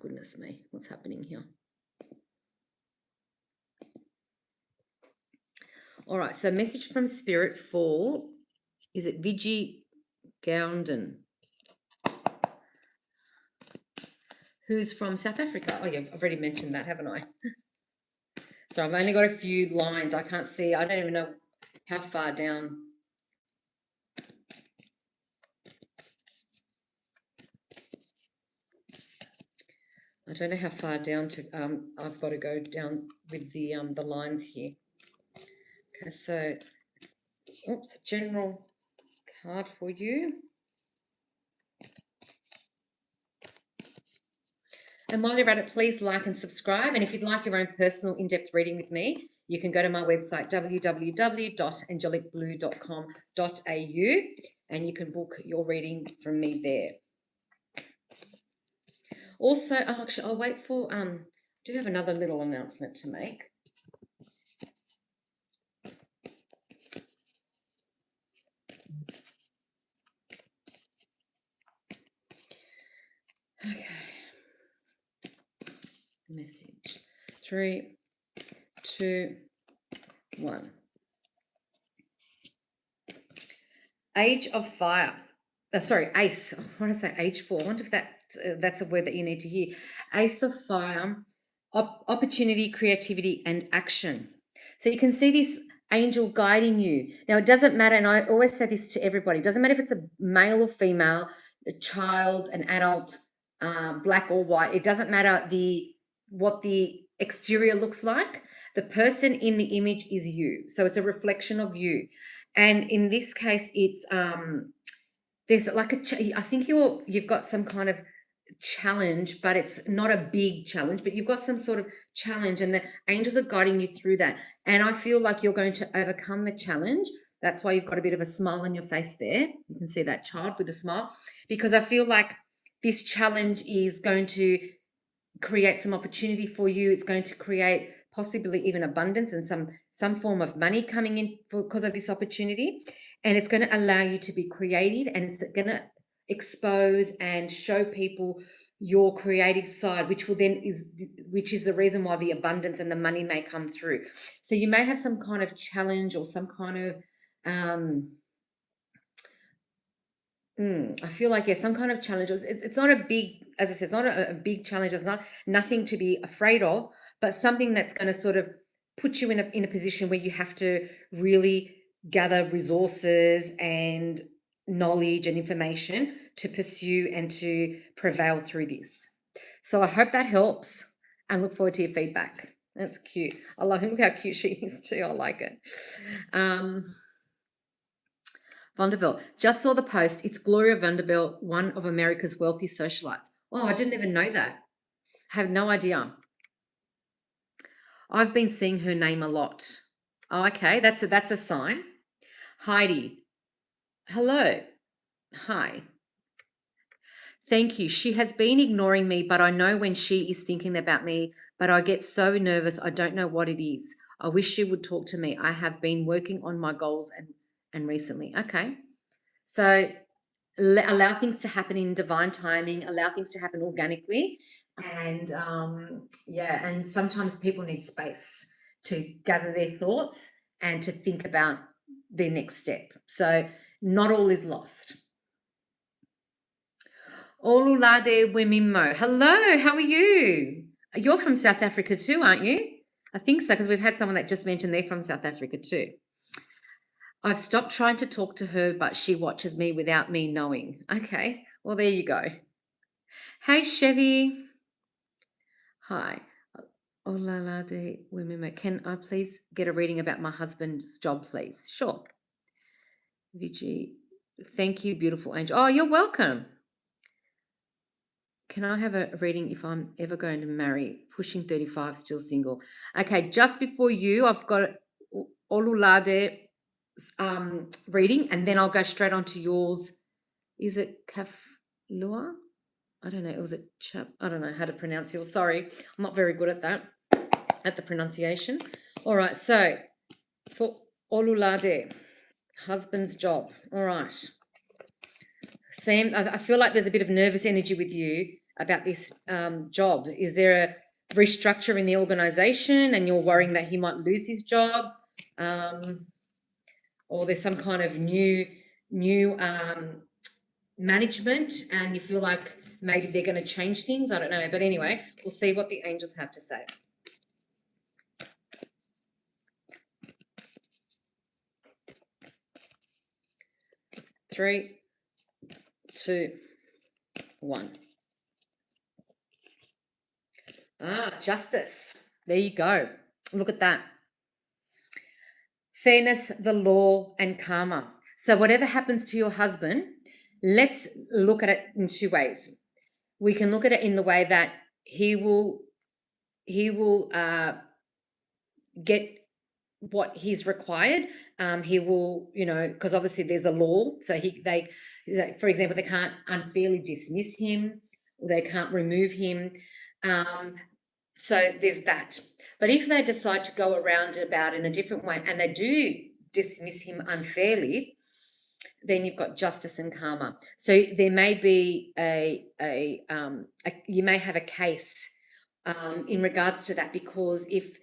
goodness me. What's happening here? All right. So message from spirit for, is it Vigi Gounden? Who's from South Africa? Oh, yeah, I've already mentioned that, haven't I? So I've only got a few lines. I can't see. I don't even know how far down. I don't know how far down to. I've got to go down with the lines here. Okay, so, oops, general card for you. And while you're at it, please like and subscribe. And if you'd like your own personal in-depth reading with me, you can go to my website, www.angelicblue.com.au, and you can book your reading from me there. Also, actually, I'll wait for, do have another little announcement to make. Okay. Message. 3, 2, 1. Age of Fire. Sorry, Ace. What did I say? Age 4. I wonder if that's a word that you need to hear. Ace of Fire, opportunity, creativity, and action. So you can see this angel guiding you. Now, it doesn't matter, and I always say this to everybody, it doesn't matter if it's a male or female, a child, an adult, black or white. It doesn't matter what the exterior looks like. The person in the image is you. So it's a reflection of you. And in this case, it's there's like I think you've got some kind of challenge, but it's not a big challenge, but you've got some sort of challenge, and the angels are guiding you through that. And I feel like you're going to overcome the challenge. That's why you've got a bit of a smile on your face there. You can see that child with a smile, because I feel like this challenge is going to create some opportunity for you. It's going to create possibly even abundance and some form of money coming in because of this opportunity. And it's going to allow you to be creative, and it's going to expose and show people your creative side, which is the reason why the abundance and the money may come through. So you may have some kind of challenge or some kind of I feel like, yeah, some kind of challenge. It's not a big, as I said, it's not a big challenge. It's nothing to be afraid of, but something that's going to sort of put you in a position where you have to really gather resources and knowledge and information to pursue and to prevail through this. So I hope that helps, and look forward to your feedback. That's cute. I love him. Look how cute she is too. I like it. Vanderbilt. Just saw the post. It's Gloria Vanderbilt, one of America's wealthiest socialites. Oh, I didn't even know that. I have no idea. I've been seeing her name a lot. Oh, okay, that's a sign. Heidi. Hello. Hi. Thank you. She has been ignoring me, but I know when she is thinking about me, but I get so nervous. I don't know what it is. I wish she would talk to me. I have been working on my goals and recently. Okay. So allow things to happen in divine timing, allow things to happen organically. And and sometimes people need space to gather their thoughts and to think about their next step. So not all is lost. Olulade Wemimo. Hello, how are you? You're from South Africa too, aren't you? I think so, because we've had someone that just mentioned they're from South Africa too. I've stopped trying to talk to her, but she watches me without me knowing. Okay, well, there you go. Hey, Chevy. Hi. Olulade Wemimo. Can I please get a reading about my husband's job, please? Sure. Vigi. Thank you, beautiful angel. Oh, you're welcome. Can I have a reading if I'm ever going to marry? Pushing 35, still single. Okay, just before you, I've got Olulade reading, and then I'll go straight on to yours. Is it Kaflua? I don't know. It was a chap. I don't know how to pronounce yours. Sorry, I'm not very good at that, at the pronunciation. All right. So for Olulade, husband's job. All right. Sam, I feel like there's a bit of nervous energy with you about this job. Is there a restructure in the organization and you're worrying that he might lose his job? Or there's some kind of new management and you feel like maybe they're going to change things? I don't know. But anyway, we'll see what the angels have to say. Three, two, one. Justice. There you go. Look at that. Fairness, the law, and karma. So whatever happens to your husband, let's look at it in two ways. We can look at it in the way that he will get what he's required. He will, because obviously there's a law. So for example, they can't unfairly dismiss him or they can't remove him. So there's that. But if they decide to go around about in a different way and they do dismiss him unfairly, then you've got justice and karma. So there may be you may have a case in regards to that, because if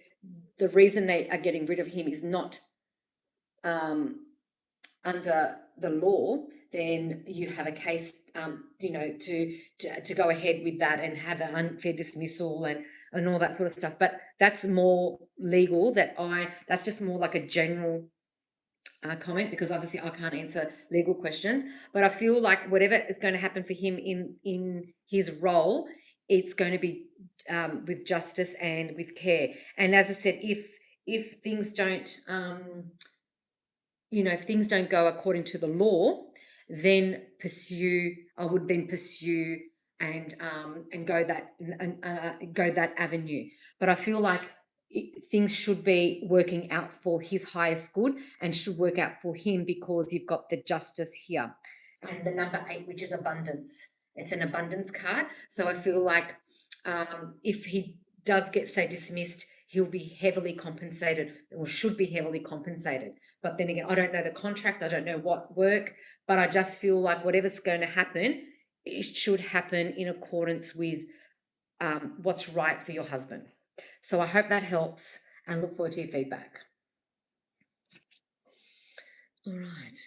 the reason they are getting rid of him is not under the law, then you have a case, to go ahead with that and have an unfair dismissal and all that sort of stuff. But that's more legal. That's just more like a general comment, because obviously I can't answer legal questions. But I feel like whatever is going to happen for him in his role, it's going to be with justice and with care. And as I said, if things don't if things don't go according to the law, then I would then pursue and go that avenue. But I feel like things should be working out for his highest good and should work out for him, because you've got the justice here and the number 8, which is abundance. It's an abundance card. So I feel like if he does get, say, dismissed, he'll be heavily compensated, or should be heavily compensated. But then again, I don't know the contract, I don't know what work, but I just feel like whatever's going to happen, it should happen in accordance with what's right for your husband. So I hope that helps and look forward to your feedback. All right.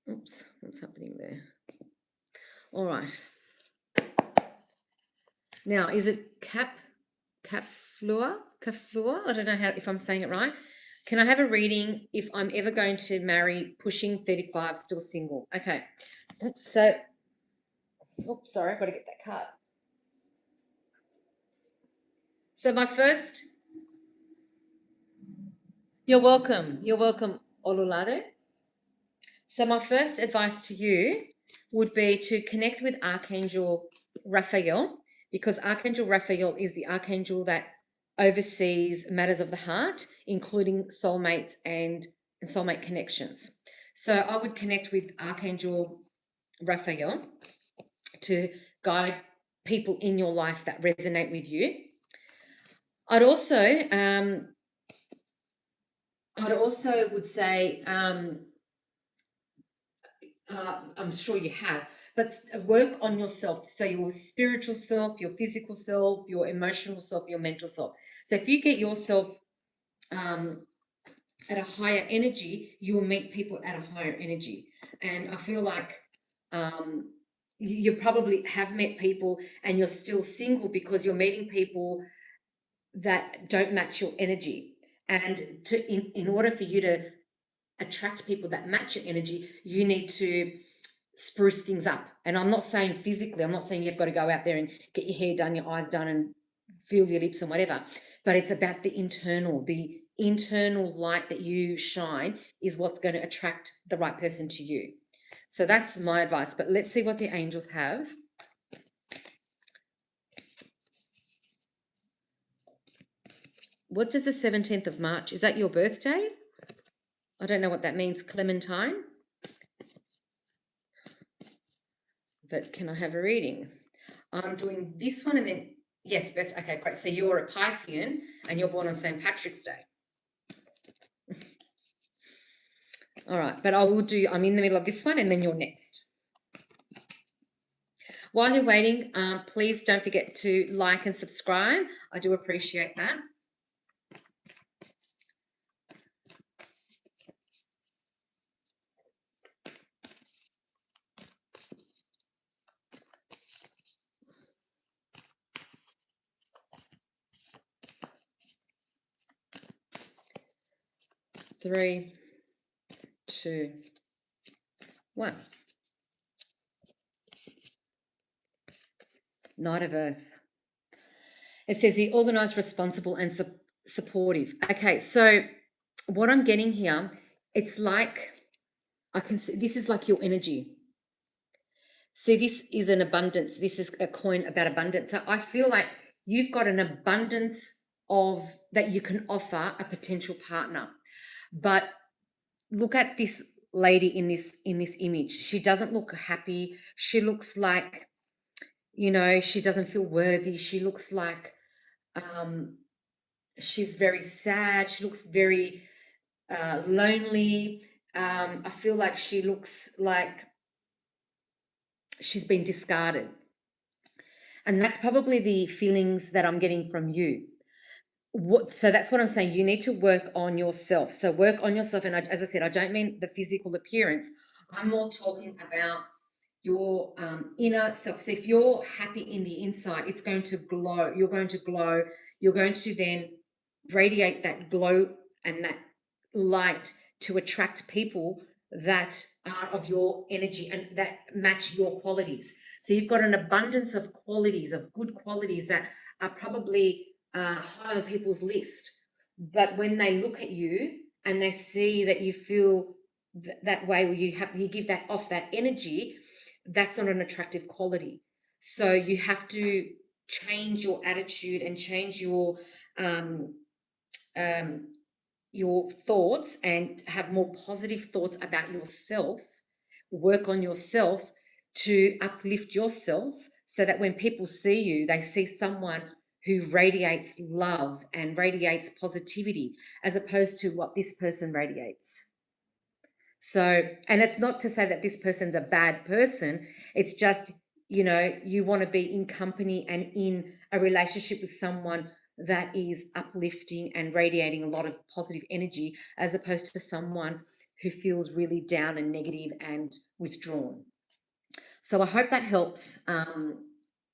Oops, what's happening there? All right. Now, is it Kaflua? I don't know if I'm saying it right. Can I have a reading if I'm ever going to marry, pushing 35, still single? Okay. Sorry, I've got to get that card. So you're welcome, Olulade. So my first advice to you would be to connect with Archangel Raphael, because Archangel Raphael is the archangel that oversees matters of the heart, including soulmates and soulmate connections. So I would connect with Archangel Raphael to guide people in your life that resonate with you. I'd also would say, I'm sure you have, but work on yourself. So your spiritual self, your physical self, your emotional self, your mental self. So if you get yourself at a higher energy, you'll meet people at a higher energy. And I feel like you probably have met people and you're still single because you're meeting people that don't match your energy. And in order for you to attract people that match your energy, you need to spruce things up. And I'm not saying physically, I'm not saying you've got to go out there and get your hair done, your eyes done, and fill your lips and whatever, but it's about the internal light that you shine is what's going to attract the right person to you. So that's my advice. But let's see what the angels have. What does the 17th of March? Is that your birthday? I don't know what that means, Clementine. But can I have a reading? I'm doing this one and then, yes, but okay, great. So you're a Piscean and you're born on St. Patrick's Day. All right, but I'm in the middle of this one and then you're next. While you're waiting, please don't forget to like and subscribe. I do appreciate that. Three, two, one. Knight of Earth. It says the organized, responsible, and supportive. Okay, so what I'm getting here, it's like I can see this is like your energy. See, this is an abundance. This is a coin about abundance. So I feel like you've got an abundance of that you can offer a potential partner. But look at this lady in this image. She doesn't look happy. She looks like, she doesn't feel worthy. She looks like she's very sad. She looks very lonely. I feel like she looks like she's been discarded. And that's probably the feelings that I'm getting from you. So that's what I'm saying. You need to work on yourself. So work on yourself. And as I said, I don't mean the physical appearance. I'm more talking about your inner self. So if you're happy in the inside, it's going to glow. You're going to glow. You're going to then radiate that glow and that light to attract people that are of your energy and that match your qualities. So you've got an abundance of qualities, of good qualities that are probably high on people's list. But when they look at you and they see that you feel that way, or you give that off that energy, that's not an attractive quality. So you have to change your attitude and change um, your thoughts and have more positive thoughts about yourself. Work on yourself to uplift yourself so that when people see you, they see someone who radiates love and radiates positivity as opposed to what this person radiates. So, and it's not to say that this person's a bad person. It's just, you want to be in company and in a relationship with someone that is uplifting and radiating a lot of positive energy as opposed to someone who feels really down and negative and withdrawn. So I hope that helps.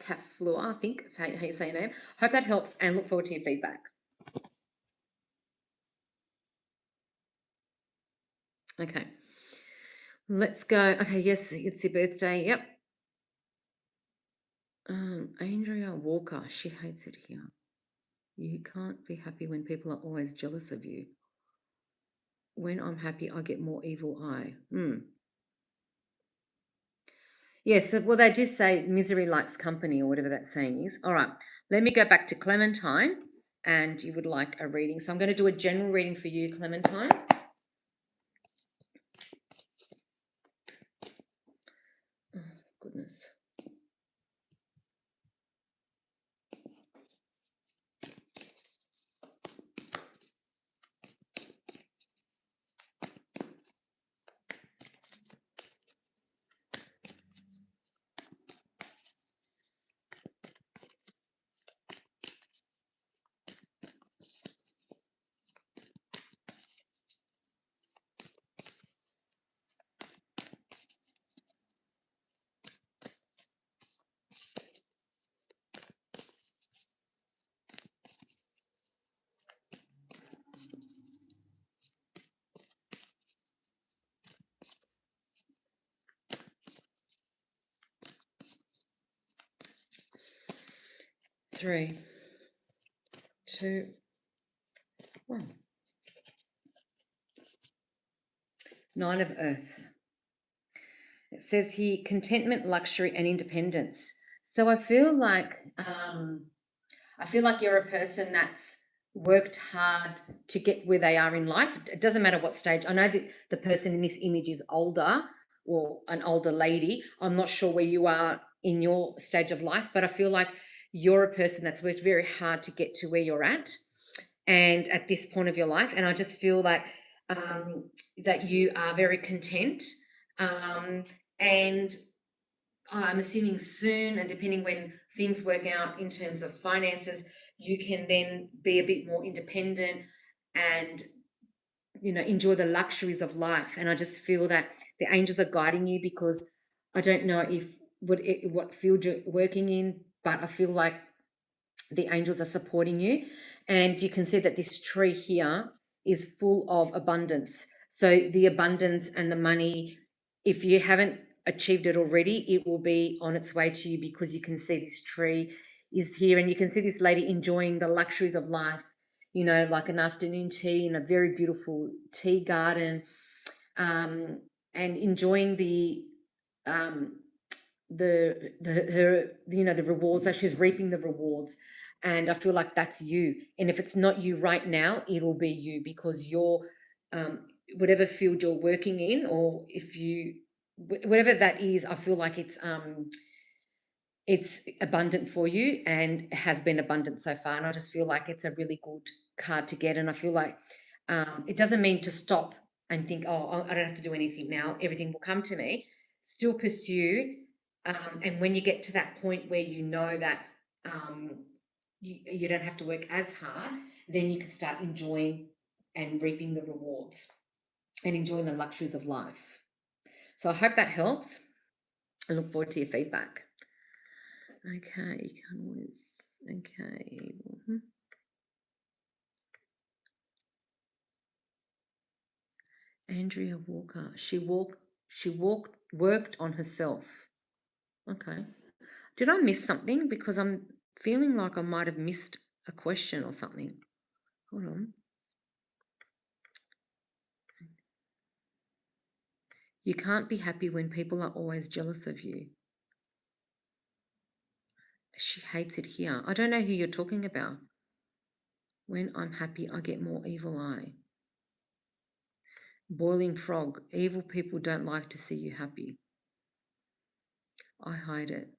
Kaflua, I think that's how you say your name. Hope that helps and look forward to your feedback. Okay. Let's go. Okay, yes, it's your birthday. Yep. Andrea Walker, she hates it here. You can't be happy when people are always jealous of you. When I'm happy, I get more evil eye. Yes, well, they do say misery likes company or whatever that saying is. All right, let me go back to Clementine, and you would like a reading. So I'm going to do a general reading for you, Clementine. Oh, goodness. Three, two, one. Nine of Earth. It says here contentment, luxury, and independence. So I feel like you're a person that's worked hard to get where they are in life. It doesn't matter what stage. I know that the person in this image is older, or an older lady. I'm not sure where you are in your stage of life, but I feel like you're a person that's worked very hard to get to where you're at and at this point of your life. And I just feel like that you are very content. And I'm assuming soon, and depending when things work out in terms of finances, you can then be a bit more independent and enjoy the luxuries of life. And I just feel that the angels are guiding you, because I don't know if what field you're working in, but I feel like the angels are supporting you. And you can see that this tree here is full of abundance. So the abundance and the money, if you haven't achieved it already, it will be on its way to you, because you can see this tree is here, and you can see this lady enjoying the luxuries of life, like an afternoon tea in a very beautiful tea garden, and enjoying um, the rewards, that she's reaping the rewards. And I feel like that's you. And if it's not you right now, it'll be you, because you're whatever field you're working in, or if you whatever that is, I feel like it's abundant for you and has been abundant so far. And I just feel like it's a really good card to get. And I feel like it doesn't mean to stop and think, oh, I don't have to do anything now, everything will come to me. Still pursue. And when you get to that point where you know that you don't have to work as hard, then you can start enjoying and reaping the rewards and enjoying the luxuries of life. So I hope that helps. I look forward to your feedback. Okay, you can always, okay. Andrea Walker, worked on herself. Okay. Did I miss something? Because I'm feeling like I might have missed a question or something. Hold on. You can't be happy when people are always jealous of you. She hates it here. I don't know who you're talking about. When I'm happy, I get more evil eye. Boiling frog. Evil people don't like to see you happy. I hide it.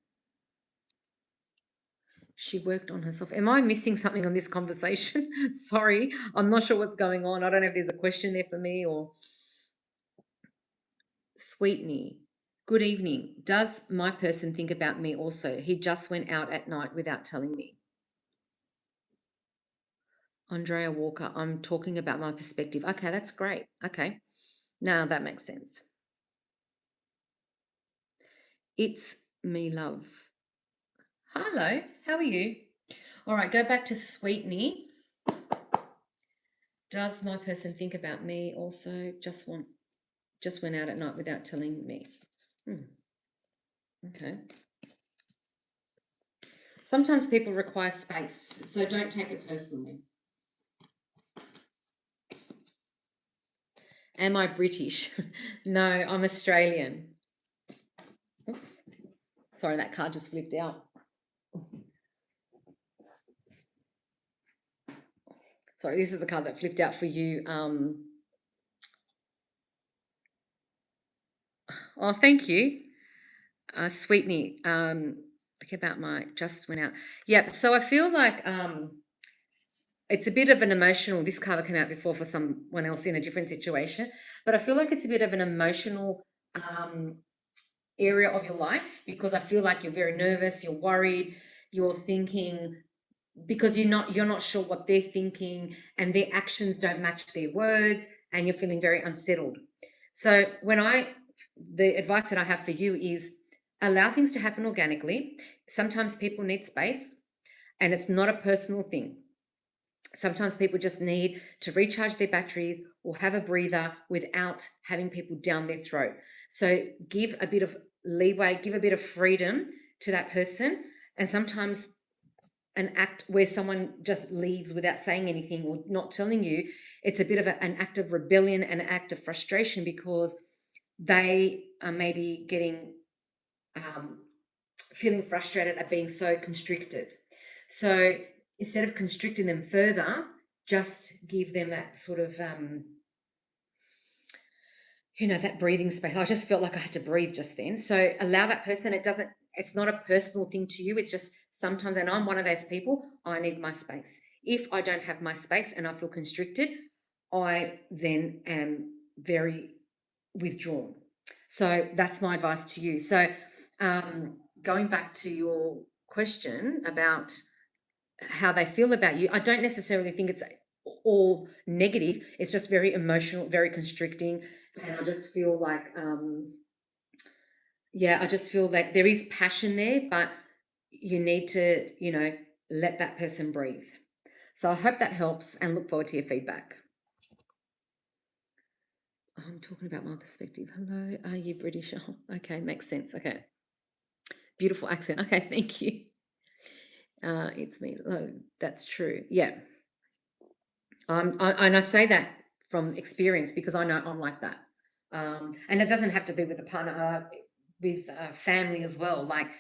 She worked on herself. Am I missing something on this conversation? Sorry, I'm not sure what's going on. I don't know if there's a question there for me or... Sweetney. Good evening. Does my person think about me also? He just went out at night without telling me. Andrea Walker, I'm talking about my perspective. Okay, that's great. Okay, now that makes sense. It's me, love. Hello, how are you? All right, go back to Sweetney. Does my person think about me also? Just went out at night without telling me. Okay. Sometimes people require space, so don't take it personally. Am I British? No, I'm Australian. Oops. Sorry, that card just flipped out. Sorry, this is the card that flipped out for you. Oh, thank you. Sweetney. Think about my just went out. Yeah, so I feel like it's a bit of an emotional, this card came out before for someone else in a different situation, but I feel like it's a bit of an emotional area of your life, because I feel like you're very nervous, you're worried, you're thinking, because you're not sure what they're thinking, and their actions don't match their words, and you're feeling very unsettled. So the advice that I have for you is allow things to happen organically. Sometimes people need space, and it's not a personal thing. Sometimes people just need to recharge their batteries or have a breather without having people down their throat. So give a bit of leeway, give a bit of freedom to that person. And sometimes an act where someone just leaves without saying anything or not telling you, it's a bit of an act of rebellion and an act of frustration, because they are maybe getting feeling frustrated at being so constricted. So instead of constricting them further, just give them that sort of, that breathing space. I just felt like I had to breathe just then. So allow that person. It's not a personal thing to you. It's just sometimes, and I'm one of those people, I need my space. If I don't have my space and I feel constricted, I then am very withdrawn. So that's my advice to you. So going back to your question about how they feel about you, I don't necessarily think it's all negative. It's just very emotional, very constricting. And I just feel like, I just feel like there is passion there, but you need to, let that person breathe. So I hope that helps and look forward to your feedback. I'm talking about my perspective. Hello, are you British? Oh, okay, makes sense. Okay. Beautiful accent. Okay, thank you. It's me. Oh, that's true. Yeah. And I say that from experience because I know I'm like that. And it doesn't have to be with a partner, with family as well. Like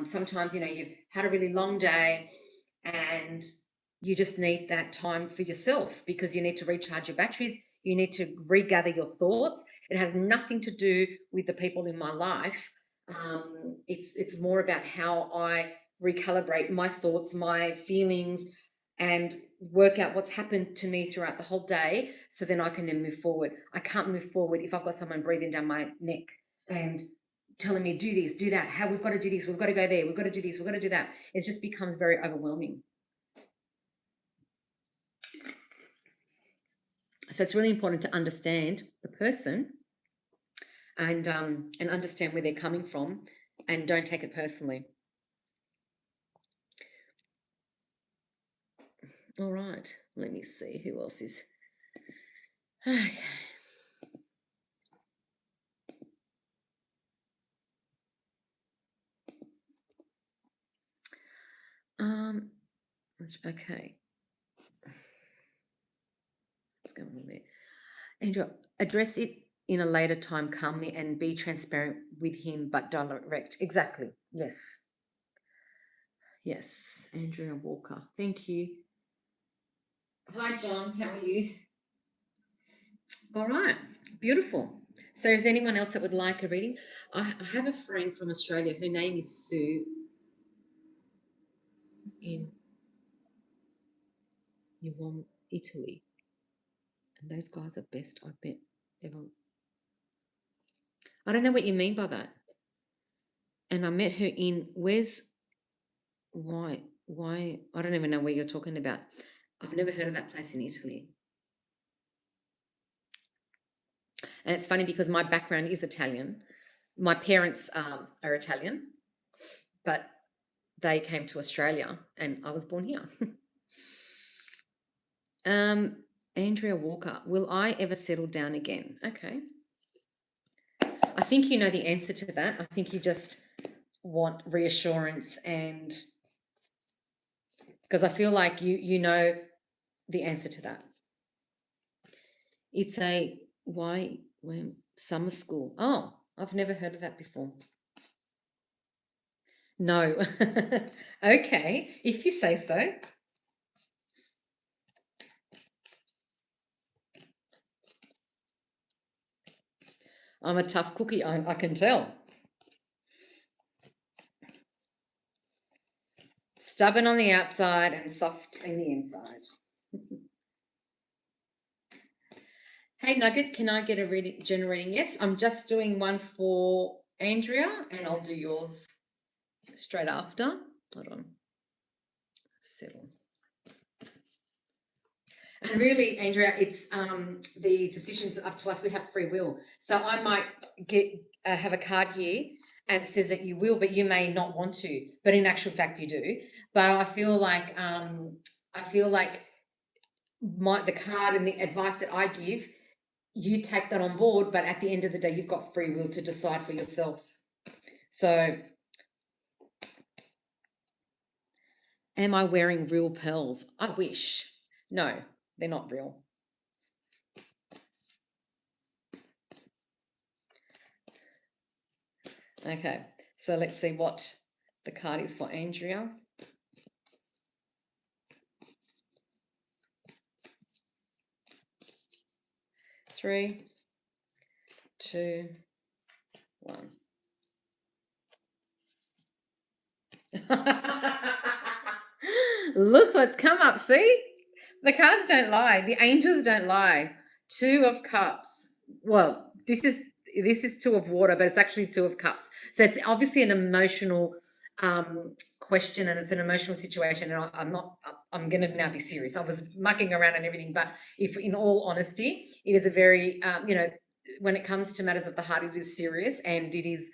sometimes, you've had a really long day and you just need that time for yourself because you need to recharge your batteries. You need to regather your thoughts. It has nothing to do with the people in my life. It's more about how I recalibrate my thoughts, my feelings, and work out what's happened to me throughout the whole day so then I can then move forward. I can't move forward if I've got someone breathing down my neck and telling me, do this, do that, how we've got to do this, we've got to go there, we've got to do this, we've got to do that. It just becomes very overwhelming. So it's really important to understand the person and understand where they're coming from and don't take it personally. All right, let me see who else is. Okay. Okay. What's going on there? Andrew, address it in a later time calmly and be transparent with him, but direct. Exactly. Yes. Yes. Andrea Walker. Thank you. Hi, John. How are you? All right. Beautiful. So is anyone else that would like a reading? I have a friend from Australia. Her name is Sue in Italy. And those guys are best, I bet, ever. I don't know what you mean by that. And I met her in, why, I don't even know where you're talking about. I've never heard of that place in Italy. And it's funny because my background is Italian. My parents are Italian, but they came to Australia and I was born here. Andrea Walker, will I ever settle down again? Okay. I think you know the answer to that. I think you just want reassurance, and because I feel like you know the answer to that. It's a when summer school. Oh, I've never heard of that before. No. Okay, if you say so. I'm a tough cookie, I can tell. Stubborn on the outside and soft in the inside. Hey, Nugget, can I get a generating? Yes, I'm just doing one for Andrea, and I'll do yours straight after. Hold on. Settle. And really, Andrea, it's the decisions up to us. We have free will. So I might have a card here and it says that you will, but you may not want to. But in actual fact, you do. But I feel like the card and the advice that I give, you take that on board. But at the end of the day, you've got free will to decide for yourself. So, am I wearing real pearls? I wish. No, they're not real. Okay, so let's see what the card is for Andrea. 3, 2, 1. Look what's come up. See? The cards don't lie. The angels don't lie. 2 of Cups. Well, this is 2 of Water, but it's actually 2 of Cups. So it's obviously an emotional question, and it's an emotional situation. And I'm going to now be serious. I was mucking around and everything, but if, in all honesty, it is a very, when it comes to matters of the heart, it is serious, and it is,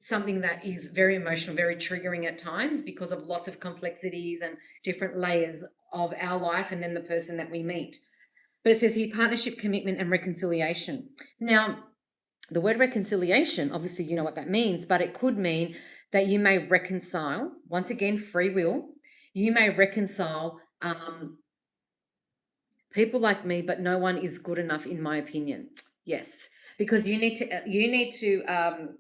something that is very emotional, very triggering at times because of lots of complexities and different layers of our life and then the person that we meet. But it says here partnership, commitment, and reconciliation. Now, the word reconciliation, obviously, you know what that means, but it could mean that you may reconcile, once again, free will. You may reconcile people like me, but no one is good enough, in my opinion. Yes, because you need to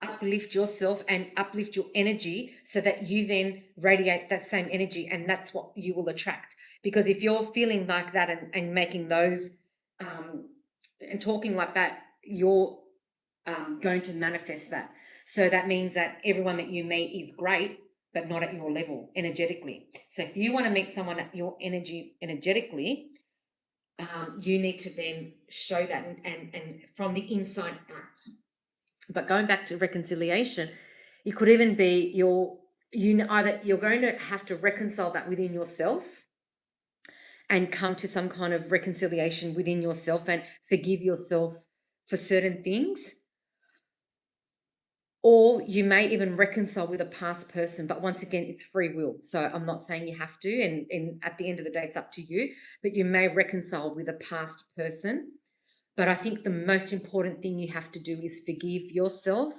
uplift yourself and uplift your energy so that you then radiate that same energy, and that's what you will attract. Because if you're feeling like that and making those and talking like that, you're going to manifest that. So that means that everyone that you meet is great, but not at your level energetically. So if you want to meet someone at your energetically, you need to then show that and from the inside out. But going back to reconciliation, it could even be either you're going to have to reconcile that within yourself and come to some kind of reconciliation within yourself and forgive yourself for certain things. Or you may even reconcile with a past person, but once again, it's free will. So I'm not saying you have to, and at the end of the day, it's up to you, but you may reconcile with a past person. But I think the most important thing you have to do is forgive yourself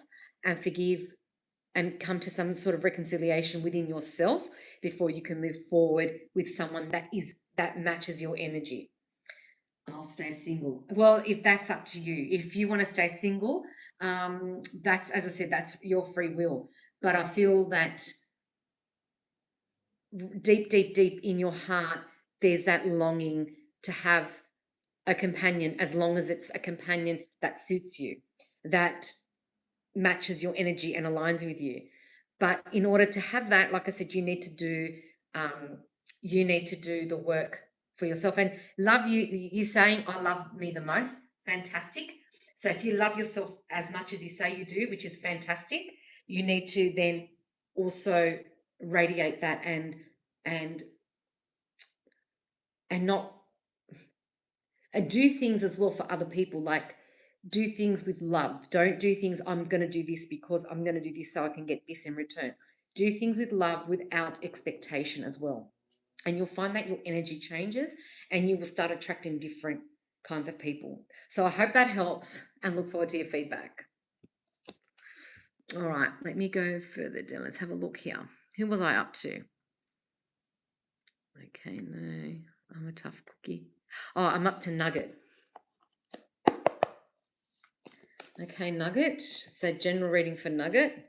and come to some sort of reconciliation within yourself before you can move forward with someone that matches your energy. I'll stay single. Well, if that's up to you. If you want to stay single, that's, as I said, that's your free will. But I feel that deep, deep, deep in your heart, there's that longing to have a companion, as long as it's a companion that suits you, that matches your energy and aligns with you. But in order to have that, like I said, you need to do the work for yourself. And love you, he's saying, I love me the most. Fantastic. So if you love yourself as much as you say you do, which is fantastic, you need to then also radiate that and not and do things as well for other people. Like, do things with love. Don't do things, I'm going to do this because I'm going to do this so I can get this in return. Do things with love without expectation as well. And you'll find that your energy changes and you will start attracting different kinds of people. So I hope that helps and look forward to your feedback. All right, let me go further down. Let's have a look here. Who was I up to? Okay, no, I'm a tough cookie. Oh, I'm up to Nugget. Okay, Nugget. So general reading for Nugget.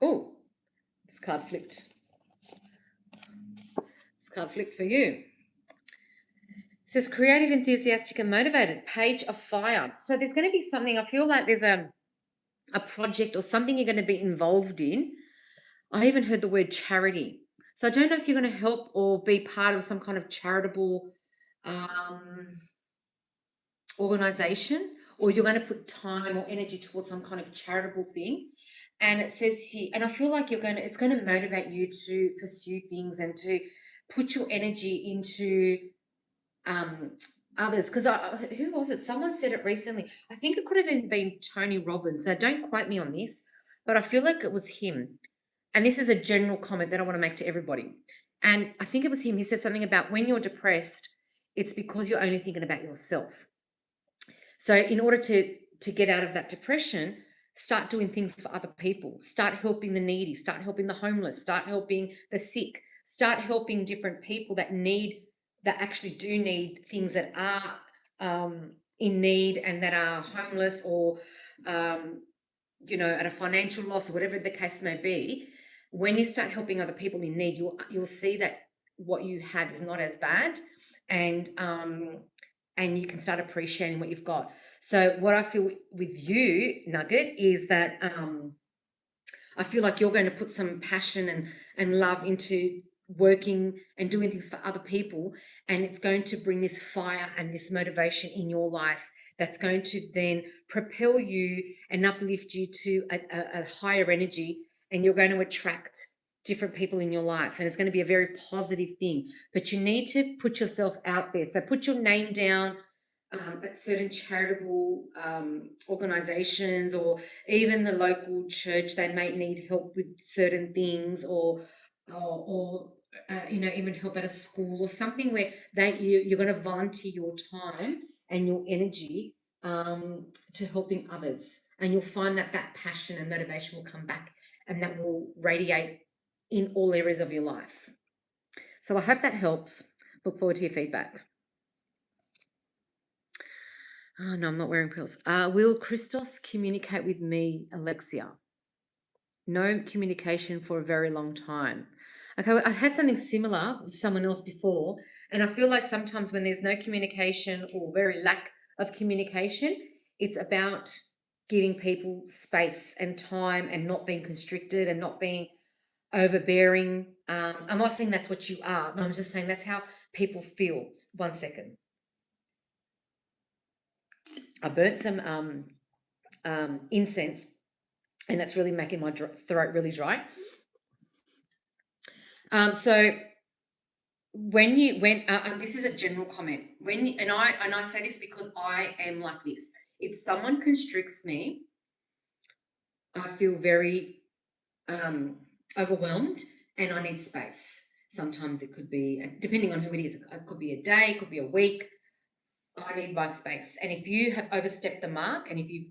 Oh, this card flipped. This card flipped for you. It says creative, enthusiastic, and motivated. Page of Fire. So there's going to be something, I feel like there's a project or something you're going to be involved in. I even heard the word charity. So I don't know if you're going to help or be part of some kind of charitable organization, or you're going to put time or energy towards some kind of charitable thing. And it says here, and I feel like it's going to motivate you to pursue things and to put your energy into others. Because who was it? Someone said it recently. I think it could have even been Tony Robbins. So don't quote me on this, but I feel like it was him. And this is a general comment that I want to make to everybody. And I think it was him. He said something about when you're depressed, it's because you're only thinking about yourself. So in order to get out of that depression, start doing things for other people. Start helping the needy. Start helping the homeless. Start helping the sick. Start helping different people that actually do need things, that are in need and that are homeless or, at a financial loss or whatever the case may be. when you start helping other people in need, you'll see that what you have is not as bad, and you can start appreciating what you've got. So what I feel with you, Nugget, is that I feel like you're going to put some passion and love into working and doing things for other people, and it's going to bring this fire and this motivation in your life that's going to then propel you and uplift you to a higher energy, and you're going to attract different people in your life, and it's going to be a very positive thing. But you need to put yourself out there. So put your name down at certain charitable organizations, or even the local church. They may need help with certain things, or even help at a school or something where you're going to volunteer your time and your energy to helping others, and you'll find that that passion and motivation will come back, and that will radiate in all areas of your life. So I hope that helps. Look forward to your feedback. Oh, no, I'm not wearing pearls. Will Christos communicate with me, Alexia? No communication for a very long time. Okay, I had something similar with someone else before, and I feel like sometimes when there's no communication or very lack of communication, it's about giving people space and time and not being constricted and not being overbearing. I'm not saying that's what you are, but I'm just saying that's how people feel. 1 second. I burnt some incense, and that's really making my throat really dry. So when this is a general comment. And I say this because I am like this. If someone constricts me, I feel very overwhelmed, and I need space. Sometimes it could be, depending on who it is, it could be a day, it could be a week. I need my space. And if you have overstepped the mark, and if you've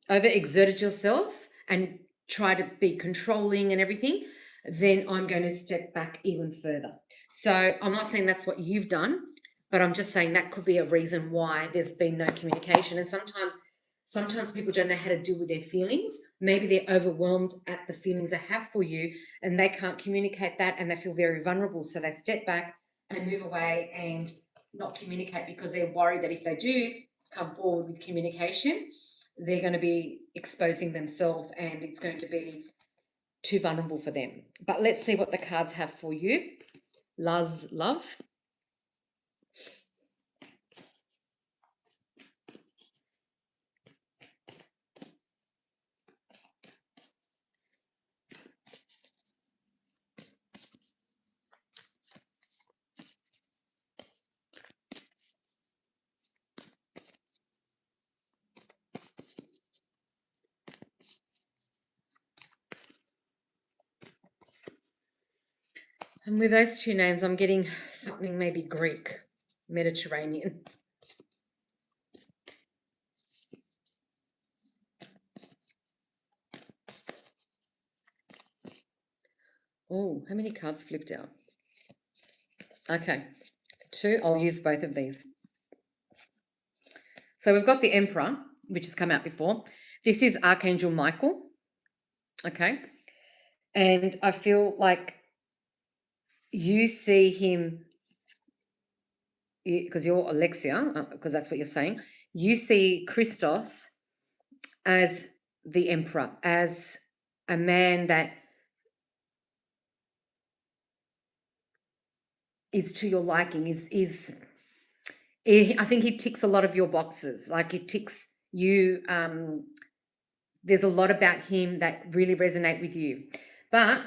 overexerted yourself and try to be controlling and everything, then I'm going to step back even further. So I'm not saying that's what you've done, but I'm just saying that could be a reason why there's been no communication. And sometimes people don't know how to deal with their feelings. Maybe they're overwhelmed at the feelings they have for you, and they can't communicate that, and they feel very vulnerable. So they step back and move away and not communicate, because they're worried that if they do come forward with communication, they're going to be exposing themselves, and it's going to be too vulnerable for them. But let's see what the cards have for you. Love. And with those two names, I'm getting something maybe Greek, Mediterranean. Oh, how many cards flipped out? Okay, 2. I'll use both of these. So we've got the Emperor, which has come out before. This is Archangel Michael. Okay. And I feel like you see him, because you're Alexia, because that's what you're saying. You see Christos as the Emperor, as a man that is to your liking, I think he ticks a lot of your boxes. Like, it ticks you. There's a lot about him that really resonate with you. But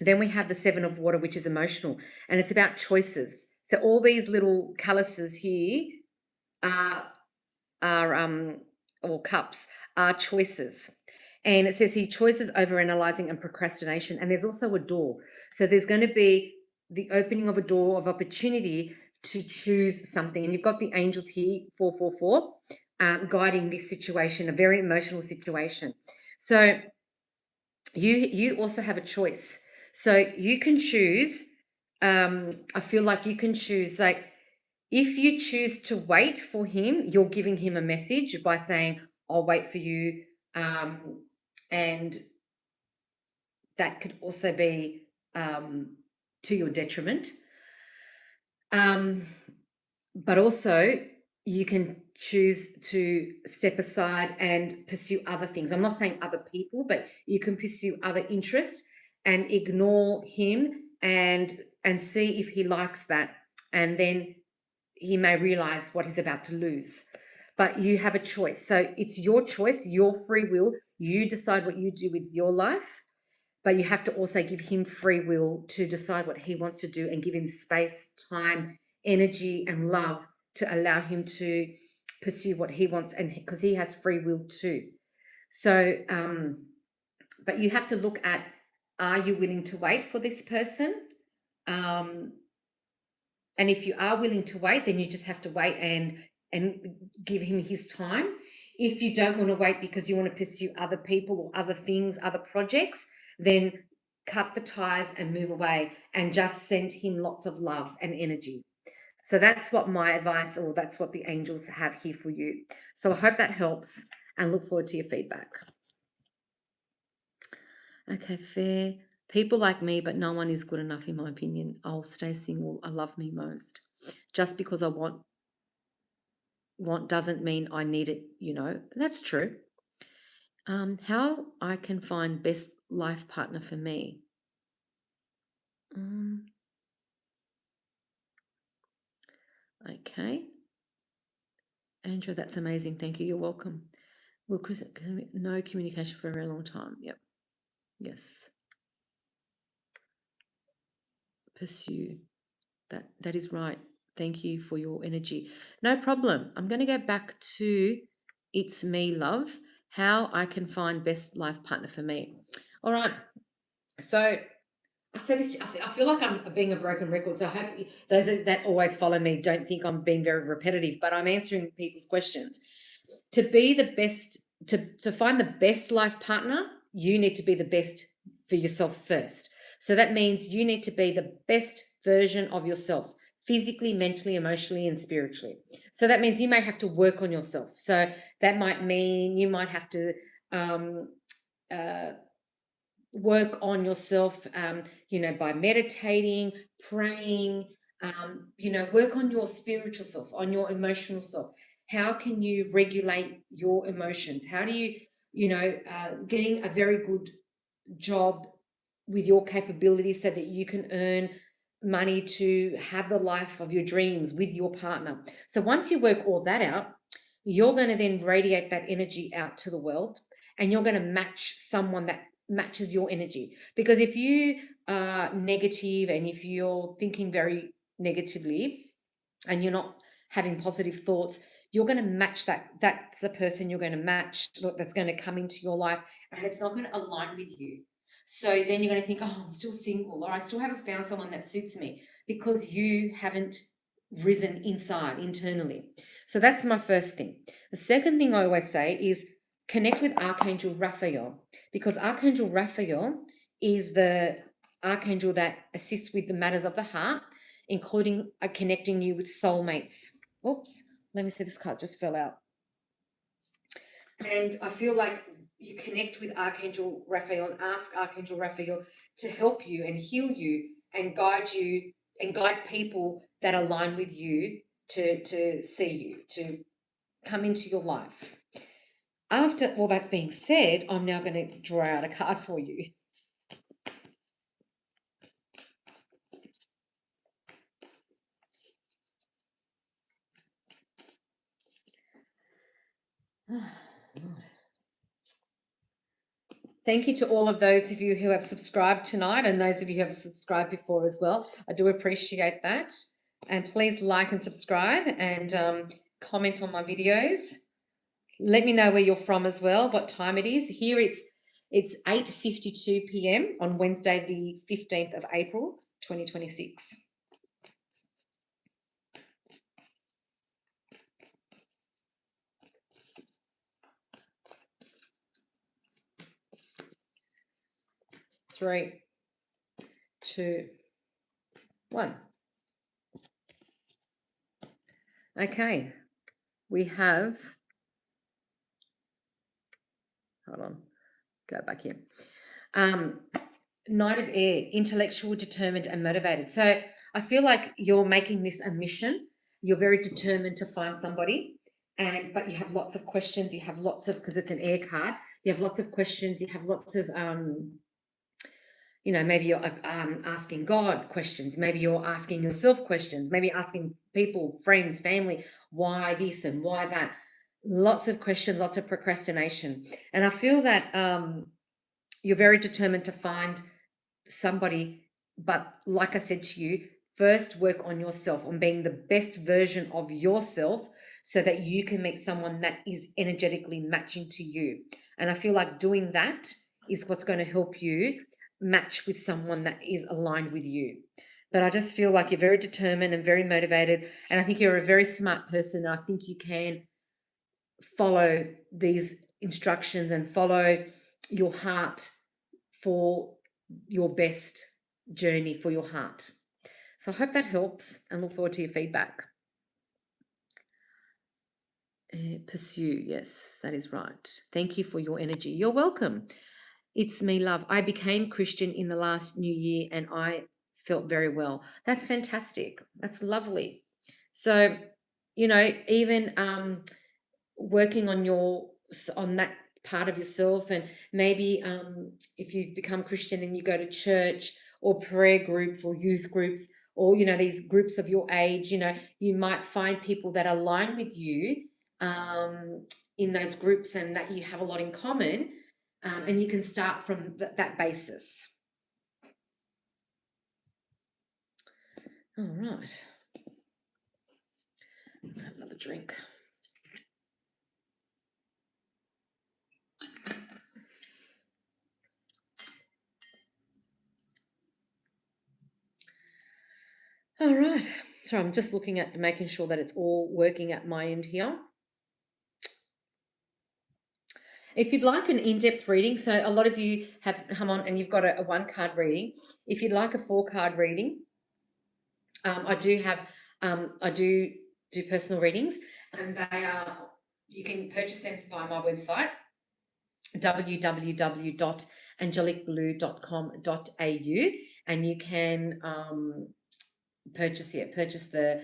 then we have the 7 of water, which is emotional, and it's about choices. So all these little calluses here or cups are choices. And it says here, choices, overanalyzing, and procrastination. And there's also a door. So there's going to be the opening of a door of opportunity to choose something. And you've got the angels here, 444, guiding this situation, a very emotional situation. So you also have a choice. So you can choose. I feel like you can choose, like, if you choose to wait for him, you're giving him a message by saying, I'll wait for you. And that could also be to your detriment. But also you can choose to step aside and pursue other things. I'm not saying other people, but you can pursue other interests and ignore him and see if he likes that. And then he may realize what he's about to lose. But you have a choice. So it's your choice, your free will. You decide what you do with your life. But you have to also give him free will to decide what he wants to do and give him space, time, energy, and love to allow him to pursue what he wants, and because he has free will too. So, but you have to look at, are you willing to wait for this person? And if you are willing to wait, then you just have to wait and give him his time. If you don't want to wait because you want to pursue other people or other things, other projects, then cut the ties and move away and just send him lots of love and energy. So that's what my advice, or that's what the angels have here for you. So I hope that helps and look forward to your feedback. Okay, fair. People like me, but no one is good enough in my opinion. I'll stay single. I love me most. Just because I want doesn't mean I need it, you know. That's true. How I can find best life partner for me. Okay. Andrew, that's amazing. Thank you. You're welcome. Will Chris, no communication for a very long time. Yep. Yes. Pursue. That is right. Thank you for your energy. No problem. I'm going to go back to It's Me, Love. How I can find best life partner for me. All right. So I said this, I feel like I'm being a broken record. So I hope those that always follow me don't think I'm being very repetitive, but I'm answering people's questions. To be the best, to find the best life partner, you need to be the best for yourself first. So that means you need to be the best version of yourself, physically, mentally, emotionally, and spiritually. So that means you may have to work on yourself. So that might mean you might have to work on yourself, by meditating, praying, work on your spiritual self, on your emotional self. How can you regulate your emotions? How do you, getting a very good job with your capabilities so that you can earn money to have the life of your dreams with your partner. So once you work all that out, you're going to then radiate that energy out to the world, and you're going to match someone that matches your energy. Because if you are negative and if you're thinking very negatively and you're not having positive thoughts, you're going to match that. That's the person you're going to match, that's going to come into your life, and it's not going to align with you. So then you're going to think, oh, I'm still single, or I still haven't found someone that suits me, because you haven't risen inside, internally. So that's my first thing. The second thing I always say is connect with Archangel Raphael, because Archangel Raphael is the archangel that assists with the matters of the heart, including connecting you with soulmates. Oops, let me see, this card just fell out. And I feel like you connect with Archangel Raphael and ask Archangel Raphael to help you and heal you and guide people that align with you to see you, to come into your life. After all that being said, I'm now going to draw out a card for you. Thank you to all of those of you who have subscribed tonight, and those of you who have subscribed before as well. I do appreciate that. And please like and subscribe, and comment on my videos. Let me know where you're from as well, what time it is. Here it's 8:52 p.m. on Wednesday, the 15th of April, 2026. Three, two, one. Okay, we have hold on, go back here. Knight of Air, intellectual, determined, and motivated. So I feel like you're making this a mission. You're very determined to find somebody, but you have lots of questions. You have lots of, because it's an air card, you have lots of questions. You have lots of, maybe you're asking God questions. Maybe you're asking yourself questions. Maybe asking people, friends, family, why this and why that. Lots of questions, lots of procrastination. And I feel that you're very determined to find somebody, but like I said to you, first work on yourself, on being the best version of yourself so that you can meet someone that is energetically matching to you. And I feel like doing that is what's going to help you match with someone that is aligned with you. But I just feel like you're very determined and very motivated, and I think you're a very smart person. I think you can follow these instructions and follow your heart for your best journey for your heart. So I hope that helps and look forward to your feedback. Pursue, yes, that is right. Thank you for your energy. You're welcome. It's me, love. I became Christian in the last New Year and I felt very well. That's fantastic. That's lovely. So, even working on that part of yourself, and maybe if you've become Christian and you go to church or prayer groups or youth groups or these groups of your age, you might find people that align with you in those groups and that you have a lot in common, and you can start from that basis. All right, I'll have another drink. All right. So I'm just looking at making sure that it's all working at my end here. If you'd like an in-depth reading, so a lot of you have come on and you've got a one-card reading. If you'd like a 4-card reading, I do personal readings, and you can purchase them via my website, www.angelicblue.com.au, and you can purchase the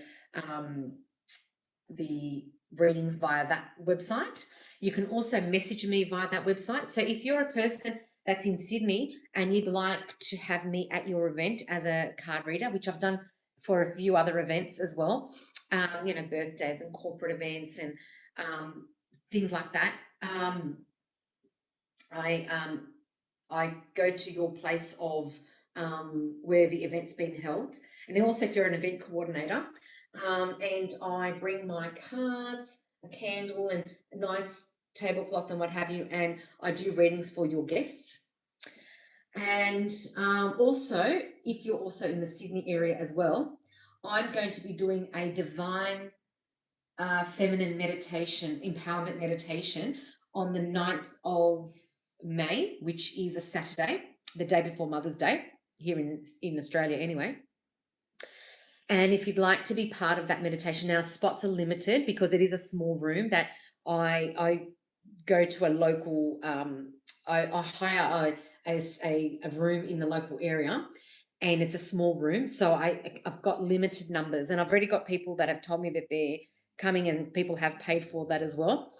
readings via that website. You can also message me via that website. So if you're a person that's in Sydney and you'd like to have me at your event as a card reader, which I've done for a few other events as well, birthdays and corporate events and things like that, I go to your place of where the event's been held. And then also if you're an event coordinator, and I bring my cards, a candle and a nice tablecloth and what have you, and I do readings for your guests. And also, if you're also in the Sydney area as well, I'm going to be doing a divine feminine meditation, empowerment meditation on the 9th of May, which is a Saturday, the day before Mother's Day, here in Australia anyway. And if you'd like to be part of that meditation, now spots are limited because it is a small room that I go to a local, I hire a room in the local area, and it's a small room. So I've got limited numbers, and I've already got people that have told me that they're coming, and people have paid for that as well.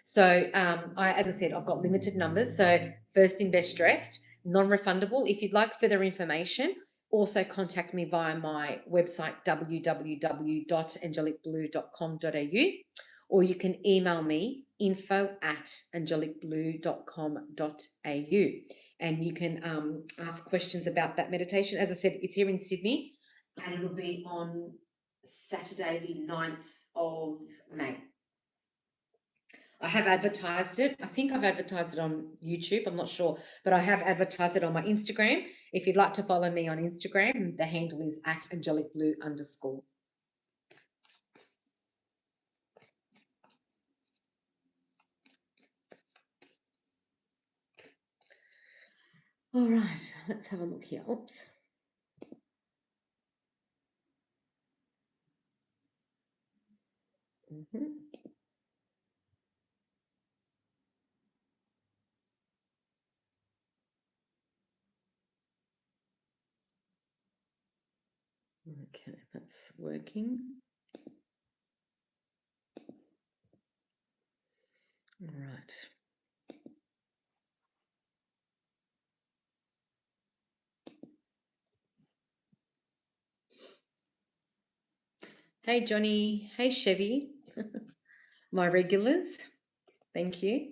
So as I said, I've got limited numbers. So first in, best dressed, non-refundable. If you'd like further information, also contact me via my website, www.angelicblue.com.au, or you can email me info@angelicblue.com.au, and you can ask questions about that meditation. As I said, it's here in Sydney, and it'll be on Saturday the 9th of May. I have advertised it. I think I've advertised it on YouTube. I'm not sure, but I have advertised it on my Instagram. If you'd like to follow me on Instagram, the handle is @angelicblue_. All right, let's have a look here. Oops. Okay, that's working. All right. Hey, Johnny. Hey, Chevy. My regulars. Thank you.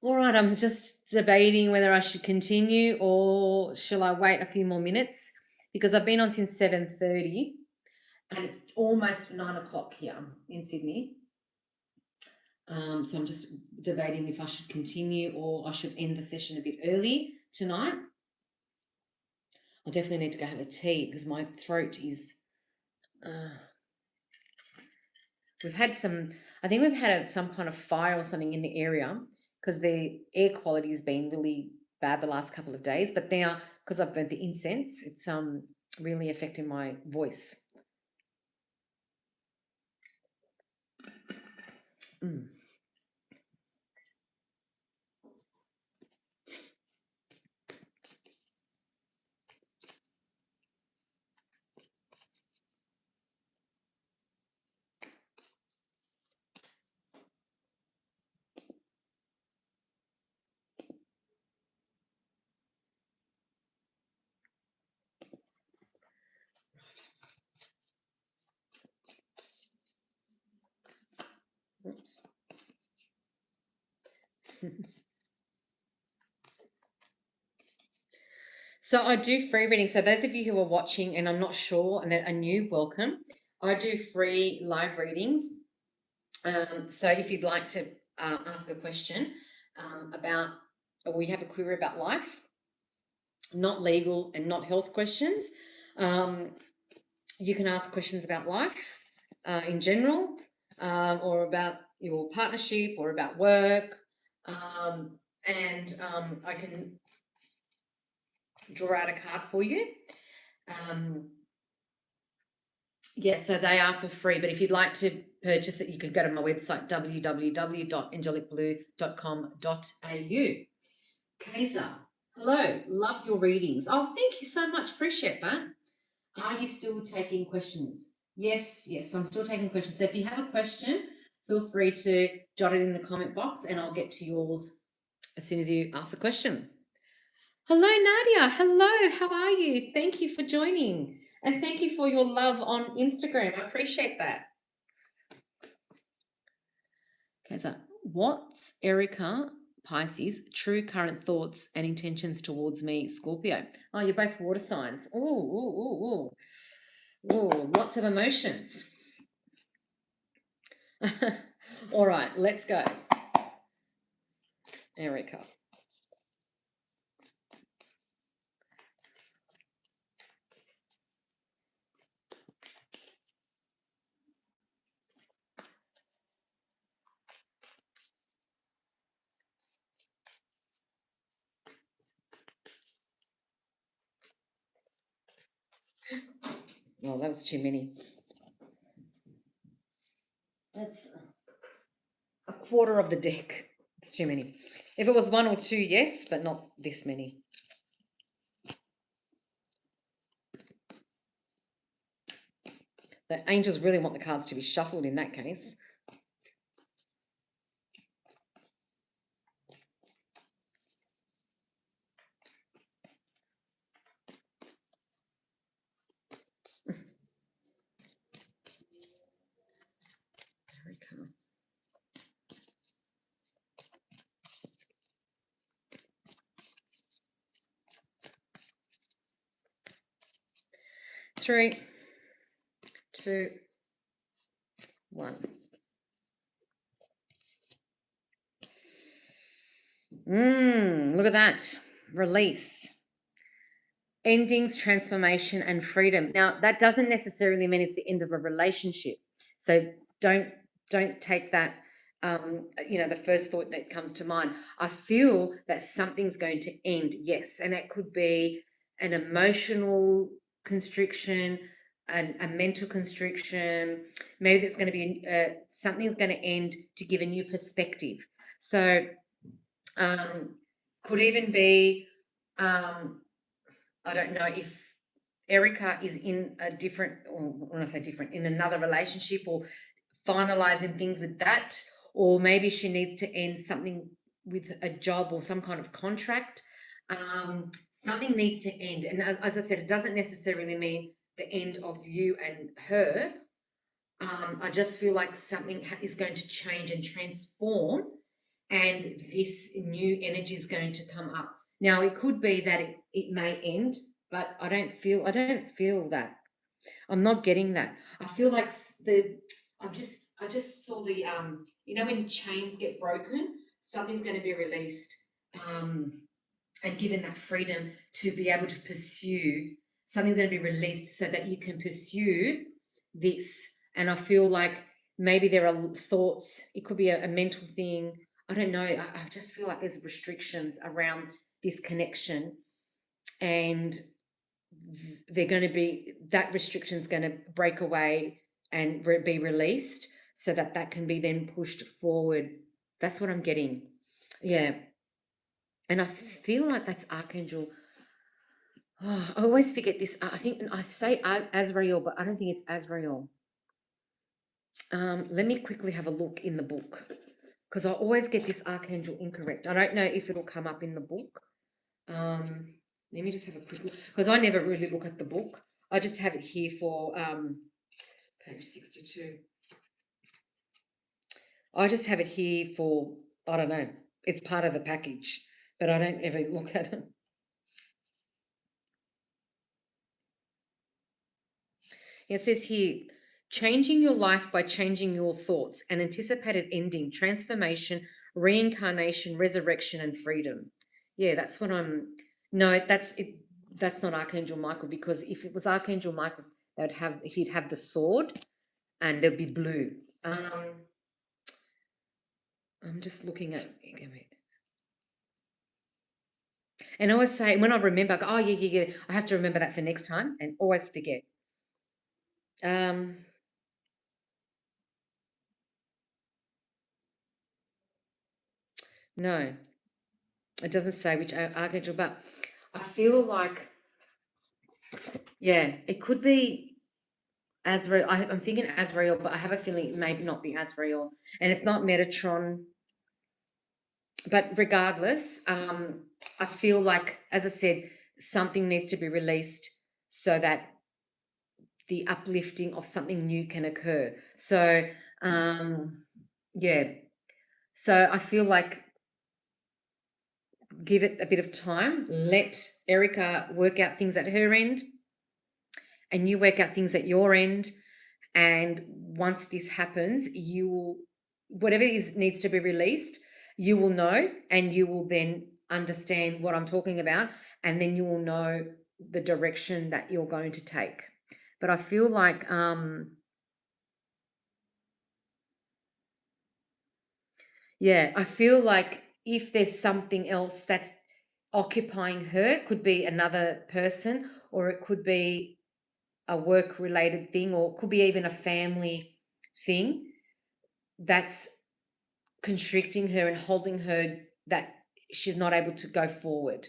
All right, I'm just debating whether I should continue or shall I wait a few more minutes, because I've been on since 7:30 and it's almost 9 o'clock here in Sydney. So I'm just debating if I should continue or I should end the session a bit early tonight. I definitely need to go have a tea because my throat is... we've had some... I think we've had some kind of fire or something in the area because the air quality has been really bad the last couple of days. But now, because I've burnt the incense, it's really affecting my voice. Oops. So I do free readings. So those of you who are watching and I'm not sure and that are new, welcome. I do free live readings. So if you'd like to ask a question about, or you have a query about life, not legal and not health questions, you can ask questions about life in general, or about your partnership or about work, and I can draw out a card for you. Yeah, so they are for free, but if you'd like to purchase it, you could go to my website, www.angelicblue.com.au. Kaiser, hello, love your readings. Oh, thank you so much, appreciate that. Are you still taking questions? Yes, I'm still taking questions. So if you have a question, feel free to jot it in the comment box and I'll get to yours as soon as you ask the question. Hello, Nadia. Hello, how are you? Thank you for joining. And thank you for your love on Instagram. I appreciate that. Okay, so what's Erica Pisces' true current thoughts and intentions towards me, Scorpio? Oh, you're both water signs. Ooh, lots of emotions. All right, let's go. Erica. Oh, that was too many. That's a quarter of the deck. It's too many. If it was one or two, yes, but not this many. The angels really want the cards to be shuffled in that case. Erica. Three, two, one. Look at that. Release. Endings, transformation, and freedom. Now, that doesn't necessarily mean it's the end of a relationship. So don't take that, the first thought that comes to mind. I feel that something's going to end, yes. And that could be an emotional constriction, a mental constriction. Maybe there's going to be something's going to end to give a new perspective. So could even be, I don't know if Erica is in a different, or when I say different, in another relationship or finalizing things with that, or maybe she needs to end something with a job or some kind of contract. Something needs to end. And as I said, it doesn't necessarily mean the end of you and her. I just feel like something is going to change and transform, and this new energy is going to come up. Now, it could be that it may end, but I don't feel that. I'm not getting that. I feel like I just saw the when chains get broken, something's going to be released, and given that freedom to be able to pursue, something's going to be released so that you can pursue this. And I feel like maybe there are thoughts, it could be a mental thing. I don't know. I just feel like there's restrictions around this connection, and they're going to be, that restriction's going to break away and be released so that that can be then pushed forward. That's what I'm getting. Yeah. And I feel like that's Archangel. Oh, I always forget this. I think I say Azrael, but I don't think it's Azrael. Let me quickly have a look in the book, because I always get this Archangel incorrect. I don't know if it'll come up in the book. Let me just have a quick look, because I never really look at the book. I just have it here for page 62. I just have it here for, I don't know, it's part of the package, but I don't ever look at it. It says here, changing your life by changing your thoughts, an anticipated ending, transformation, reincarnation, resurrection, and freedom. Yeah, that's what I'm. No, that's it. That's not Archangel Michael, because if it was Archangel Michael, he'd have the sword, and there'd be blue. I'm just looking at. And I always say, when I remember, I go, oh yeah, I have to remember that for next time, and always forget. No, it doesn't say which archangel, but I feel like, yeah, it could be Azrael. I'm thinking Azrael, but I have a feeling it may not be Azrael, and it's not Metatron. But regardless, I feel like, as I said, something needs to be released so that the uplifting of something new can occur. So, yeah. So I feel like, give it a bit of time. Let Erica work out things at her end, and you work out things at your end. And once this happens, you will, whatever needs to be released, you will know, and you will then understand what I'm talking about, and then you will know the direction that you're going to take. But I feel like, yeah, I feel like if there's something else that's occupying her, could be another person, or it could be a work related thing, or it could be even a family thing that's constricting her and holding her, that she's not able to go forward.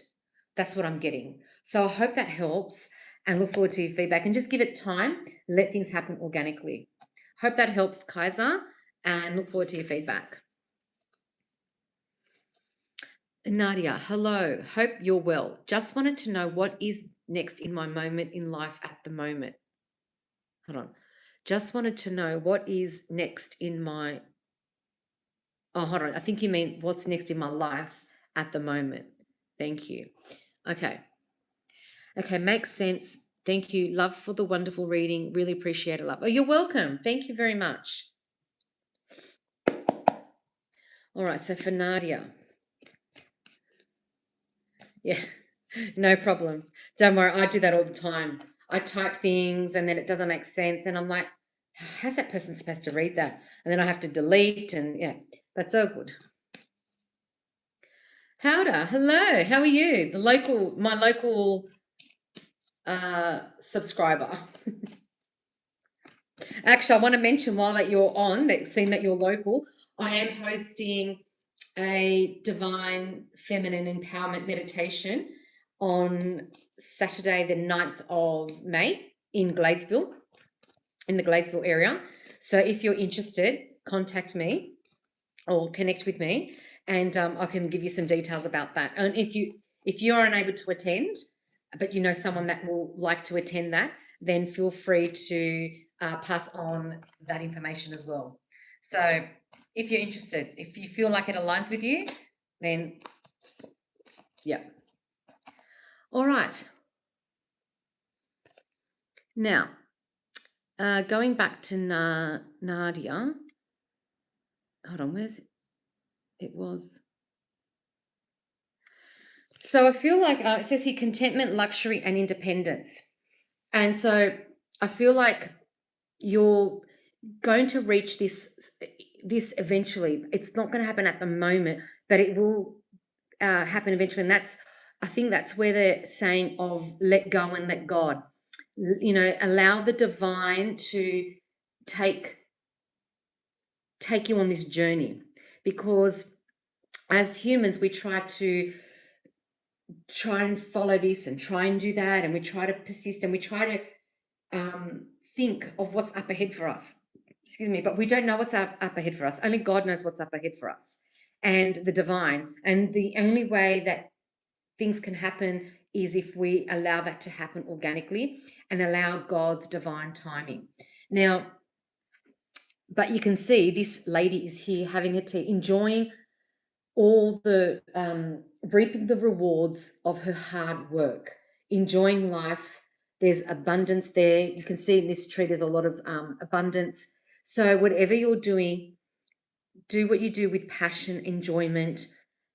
That's what I'm getting. So I hope that helps, and look forward to your feedback, and just give it time. Let things happen organically. Hope that helps, Kaiser, and look forward to your feedback. Nadia, hello. Hope you're well. Just wanted to know what is next in my moment in life at the moment. Hold on. Just wanted to know what is next in my. Oh, hold on. I think you mean what's next in my life at the moment. Thank you. Okay. Okay, makes sense. Thank you. Love for the wonderful reading. Really appreciate it, love. Oh, you're welcome. Thank you very much. All right, so for Nadia. Yeah, no problem. Don't worry, I do that all the time. I type things and then it doesn't make sense, and I'm like, how's that person supposed to read that? And then I have to delete, and yeah, that's so good. Howda, hello, how are you? My local subscriber. Actually, I want to mention while that you're on, that seeing that you're local, I am hosting a divine feminine empowerment meditation on Saturday, the 9th of May in Gladesville, in the Gladesville area. So if you're interested, contact me or connect with me, and I can give you some details about that. And if you're unable to attend, but you know someone that will like to attend that, then feel free to pass on that information as well. So if you're interested, if you feel like it aligns with you, then yeah. All right. Now, going back to Nadia. Hold on, where's it? It was. So I feel like it says here contentment, luxury, and independence. And so I feel like you're going to reach this eventually. It's not going to happen at the moment, but it will happen eventually. And I think that's where the saying of let go and let God, you know, allow the divine to take you on this journey, because as humans we try and follow this and try and do that, and we try to persist, and we try to think of what's up ahead for us. Excuse me, but we don't know what's up ahead for us. Only God knows what's up ahead for us, and the divine. And the only way that things can happen is if we allow that to happen organically and allow God's divine timing. Now, but you can see this lady is here having a tea, enjoying all the reaping the rewards of her hard work, enjoying life. There's abundance there. You can see in this tree there's a lot of abundance. So whatever you're doing, do what you do with passion, enjoyment,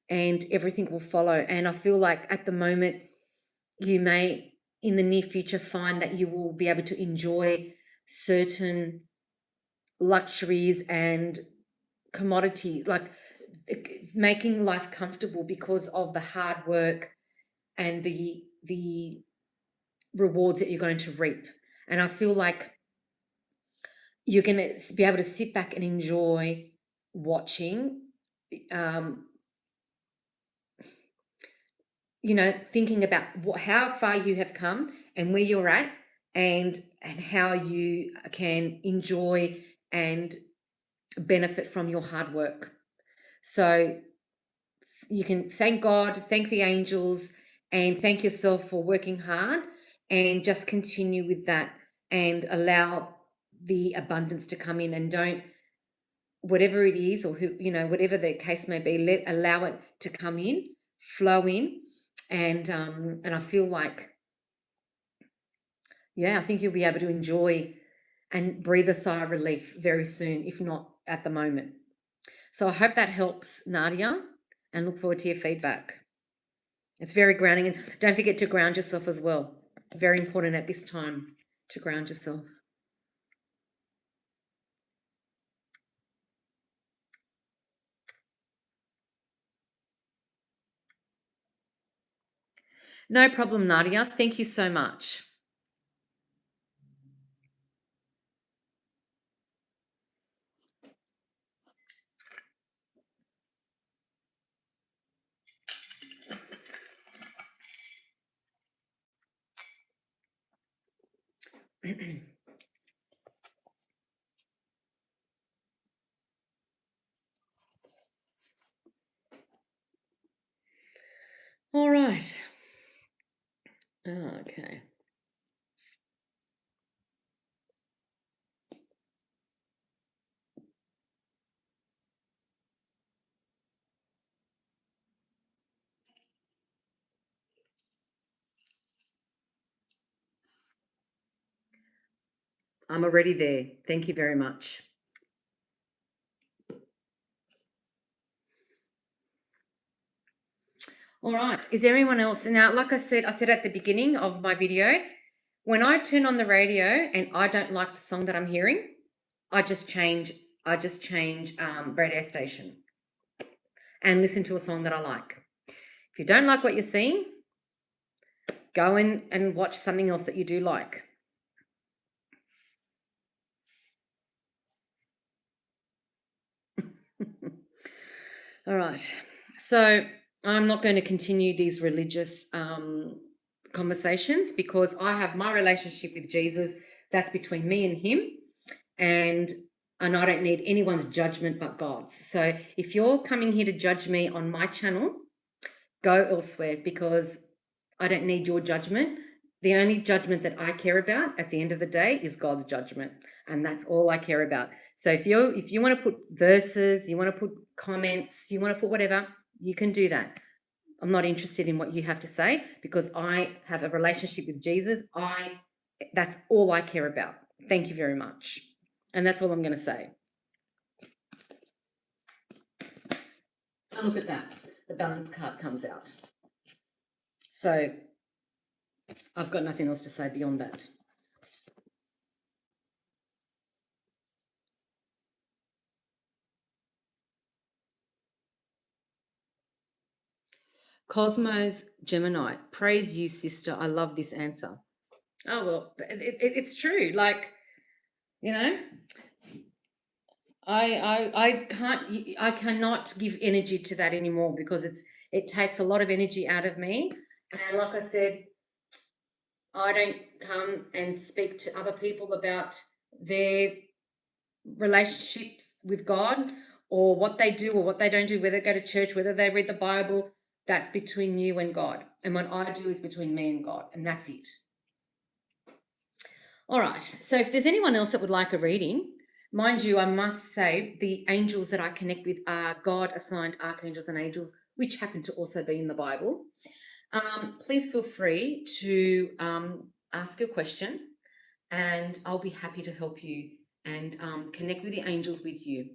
and everything will follow. And I feel like at the moment you may in the near future find that you will be able to enjoy certain luxuries and commodity, like making life comfortable because of the hard work and the rewards that you're going to reap. And I feel like you're going to be able to sit back and enjoy watching, you know, thinking about how far you have come and where you're at, and how you can enjoy and benefit from your hard work. So you can thank God, thank the angels, and thank yourself for working hard, and just continue with that and allow the abundance to come in, and don't, whatever it is, or who, you know, whatever the case may be, allow it to come in, flow in. And I feel like, yeah, I think you'll be able to enjoy and breathe a sigh of relief very soon, if not at the moment. So I hope that helps, Nadia, and look forward to your feedback. It's very grounding. And don't forget to ground yourself as well. Very important at this time to ground yourself. No problem, Nadia. Thank you so much. All right. Okay. I'm already there. Thank you very much. All right. Is there anyone else? Now, like I said at the beginning of my video, when I turn on the radio and I don't like the song that I'm hearing, I just change radio station and listen to a song that I like. If you don't like what you're seeing, go in and watch something else that you do like. All right. So I'm not going to continue these religious conversations because I have my relationship with Jesus. That's between me and him. And I don't need anyone's judgment but God's. So if you're coming here to judge me on my channel, go elsewhere because I don't need your judgment. The only judgment that I care about at the end of the day is God's judgment, and that's all I care about. So if you want to put verses, you want to put comments, you want to put whatever, you can do that. I'm not interested in what you have to say because I have a relationship with Jesus. That's all I care about. Thank you very much. And that's all I'm going to say. And look at that. The balance card comes out. So I've got nothing else to say beyond that. Cosmos Gemini, praise you, sister. I love this answer. Oh, well, it's true. Like, you know, I cannot give energy to that anymore because it takes a lot of energy out of me. And like I said, I don't come and speak to other people about their relationships with God or what they do or what they don't do, whether they go to church, whether they read the Bible. That's between you and God. And what I do is between me and God. And that's it. All right. So if there's anyone else that would like a reading, mind you, I must say the angels that I connect with are God-assigned archangels and angels, which happen to also be in the Bible. Please feel free to ask a question and I'll be happy to help you and connect with the angels with you.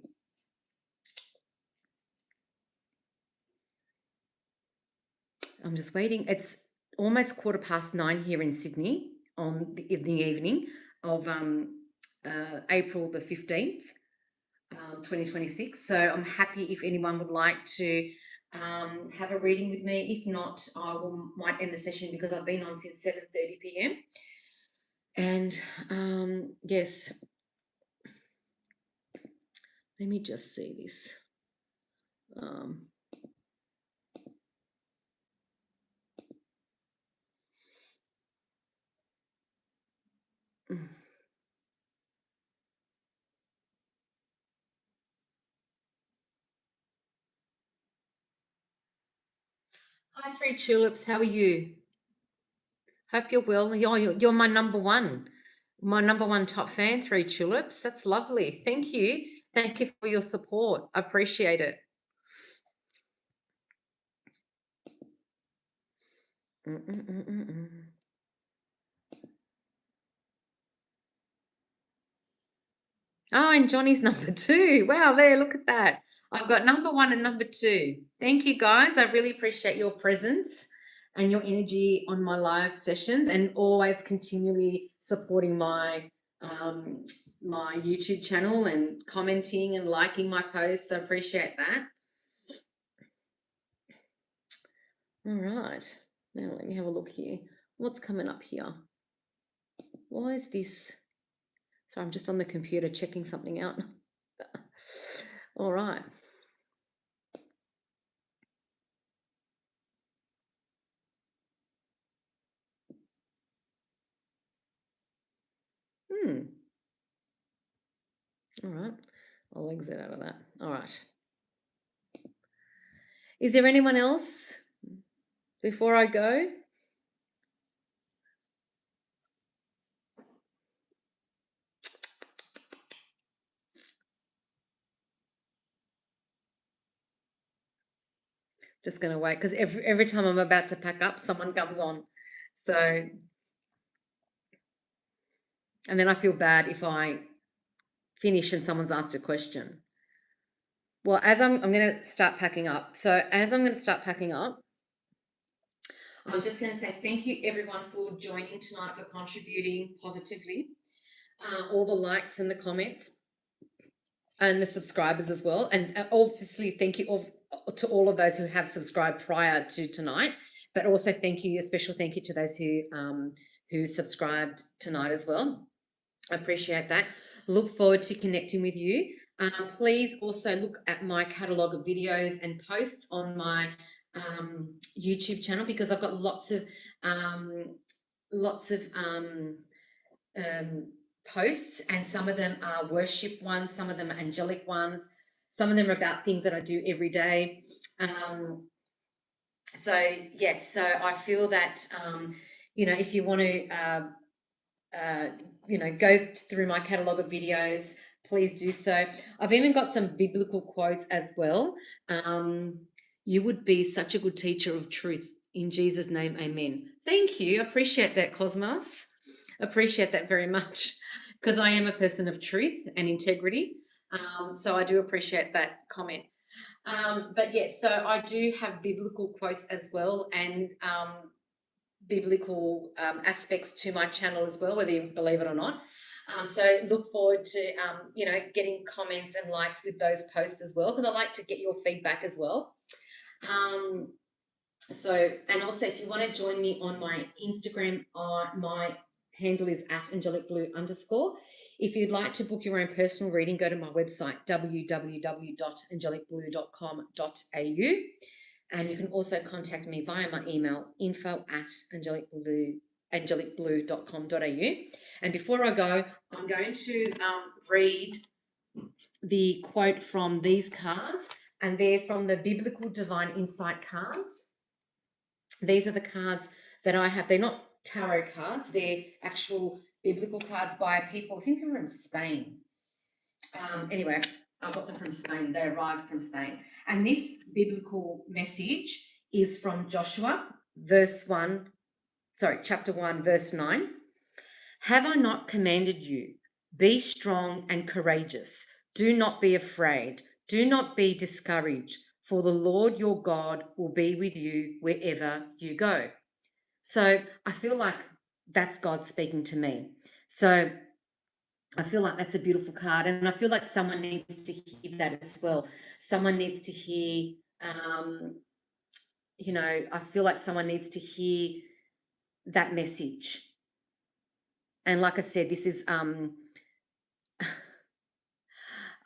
I'm just waiting. It's almost 9:15 here in Sydney on the evening of April the 15th, 2026. So I'm happy if anyone would like to have a reading with me. If not, might end the session because I've been on since 7:30 p.m. And yes, let me just see this. Hi, Three Tulips. How are you? Hope you're well. You're my number one top fan, Three Tulips. That's lovely. Thank you. Thank you for your support. I appreciate it. Oh, and Johnny's number 2. Wow, there, look at that. I've got number 1 and number 2. Thank you, guys. I really appreciate your presence and your energy on my live sessions and always continually supporting my my YouTube channel and commenting and liking my posts. I appreciate that. All right. Now let me have a look here. What's coming up here? Why is this? So I'm just on the computer checking something out. All right. All right. I'll exit out of that. All right. Is there anyone else before I go? Just going to wait because every time I'm about to pack up, someone comes on. So, and then I feel bad if I finish and someone's asked a question. Well, as I'm going to start packing up. So as I'm going to start packing up, I'm just going to say thank you everyone for joining tonight, for contributing positively. All the likes and the comments and the subscribers as well. And obviously thank you to all of those who have subscribed prior to tonight, but also a special thank you to those who subscribed tonight as well. I appreciate that. Look forward to connecting with you. Please also look at my catalogue of videos and posts on my YouTube channel, because I've got lots of posts, and some of them are worship ones, some of them are angelic ones, some of them are about things that I do every day. So yes, so I feel that if you want to go through my catalogue of videos, please do so. I've even got some biblical quotes as well. You would be such a good teacher of truth. In Jesus' name, amen. Thank you. I appreciate that, Cosmos. Appreciate that very much, because I am a person of truth and integrity. So I do appreciate that comment. But yes, so I do have biblical quotes as well, and biblical aspects to my channel as well, whether you believe it or not. So look forward to getting comments and likes with those posts as well, because I like to get your feedback as well. And also, if you want to join me on my Instagram, my handle is @angelicblue_. If you'd like to book your own personal reading, go to my website, www.angelicblue.com.au. And you can also contact me via my email, info@angelicblue.com.au. And before I go, I'm going to read the quote from these cards, and they're from the Biblical Divine Insight cards. These are the cards that I have. They're not tarot cards. They're actual biblical cards by people. I think they're from Spain. Anyway, I got them from Spain. They arrived from Spain. And this biblical message is from Joshua, chapter 1, verse 9. Have I not commanded you? Be strong and courageous. Do not be afraid. Do not be discouraged, for the Lord your God will be with you wherever you go. So I feel like that's God speaking to me. So I feel like that's a beautiful card, and I feel like someone needs to hear that as well. Someone needs to hear, I feel like someone needs to hear that message. And like I said, this is,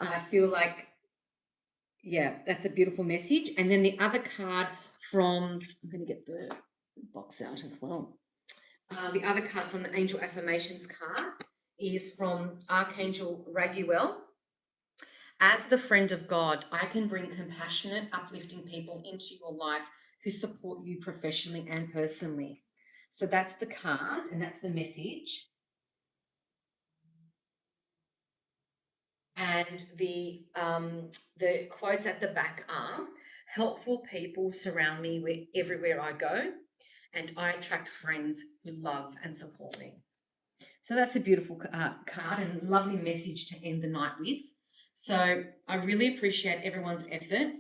I feel like, yeah, that's a beautiful message. And then the other card I'm going to get the box out as well. The other card from the Angel Affirmations card is from Archangel Raguel. As the friend of God, I can bring compassionate, uplifting people into your life who support you professionally and personally. So that's the card, and that's the message. And the quotes at the back are, helpful people surround me everywhere I go, and I attract friends who love and support me. So that's a beautiful card and lovely message to end the night with. So I really appreciate everyone's effort,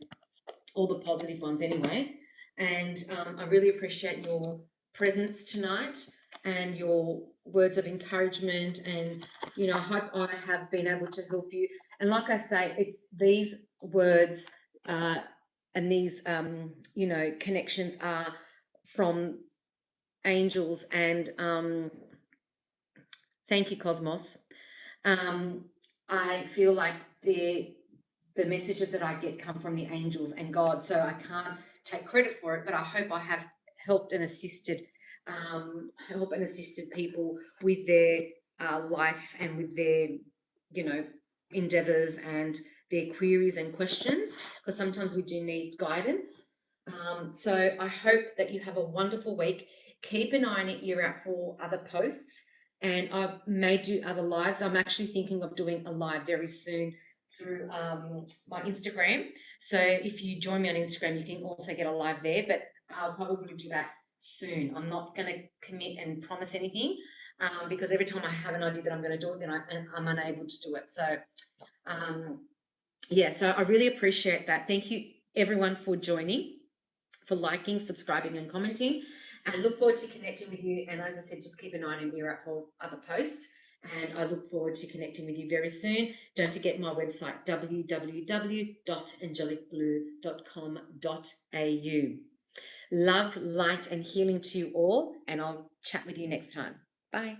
all the positive ones anyway. And I really appreciate your presence tonight and your words of encouragement. And, I hope I have been able to help you. And like I say, it's these words and these, connections are from angels. And thank you, Cosmos. I feel like the messages that I get come from the angels and God, so I can't take credit for it, but I hope I have helped and assisted people with their life and with their, endeavors and their queries and questions, because sometimes we do need guidance. So I hope that you have a wonderful week. Keep an eye and an ear out for other posts, and I may do other lives. I'm actually thinking of doing a live very soon through my Instagram. So if you join me on Instagram, you can also get a live there, but I'll probably do that soon. I'm not going to commit and promise anything because every time I have an idea that I'm going to do it, then I'm unable to do it. So so I really appreciate that. Thank you everyone for joining, for liking, subscribing and commenting, and look forward to connecting with you. And as I said, just keep an eye and ear out for other posts. And I look forward to connecting with you very soon. Don't forget my website, www.angelicblue.com.au. Love, light, and healing to you all, and I'll chat with you next time. Bye.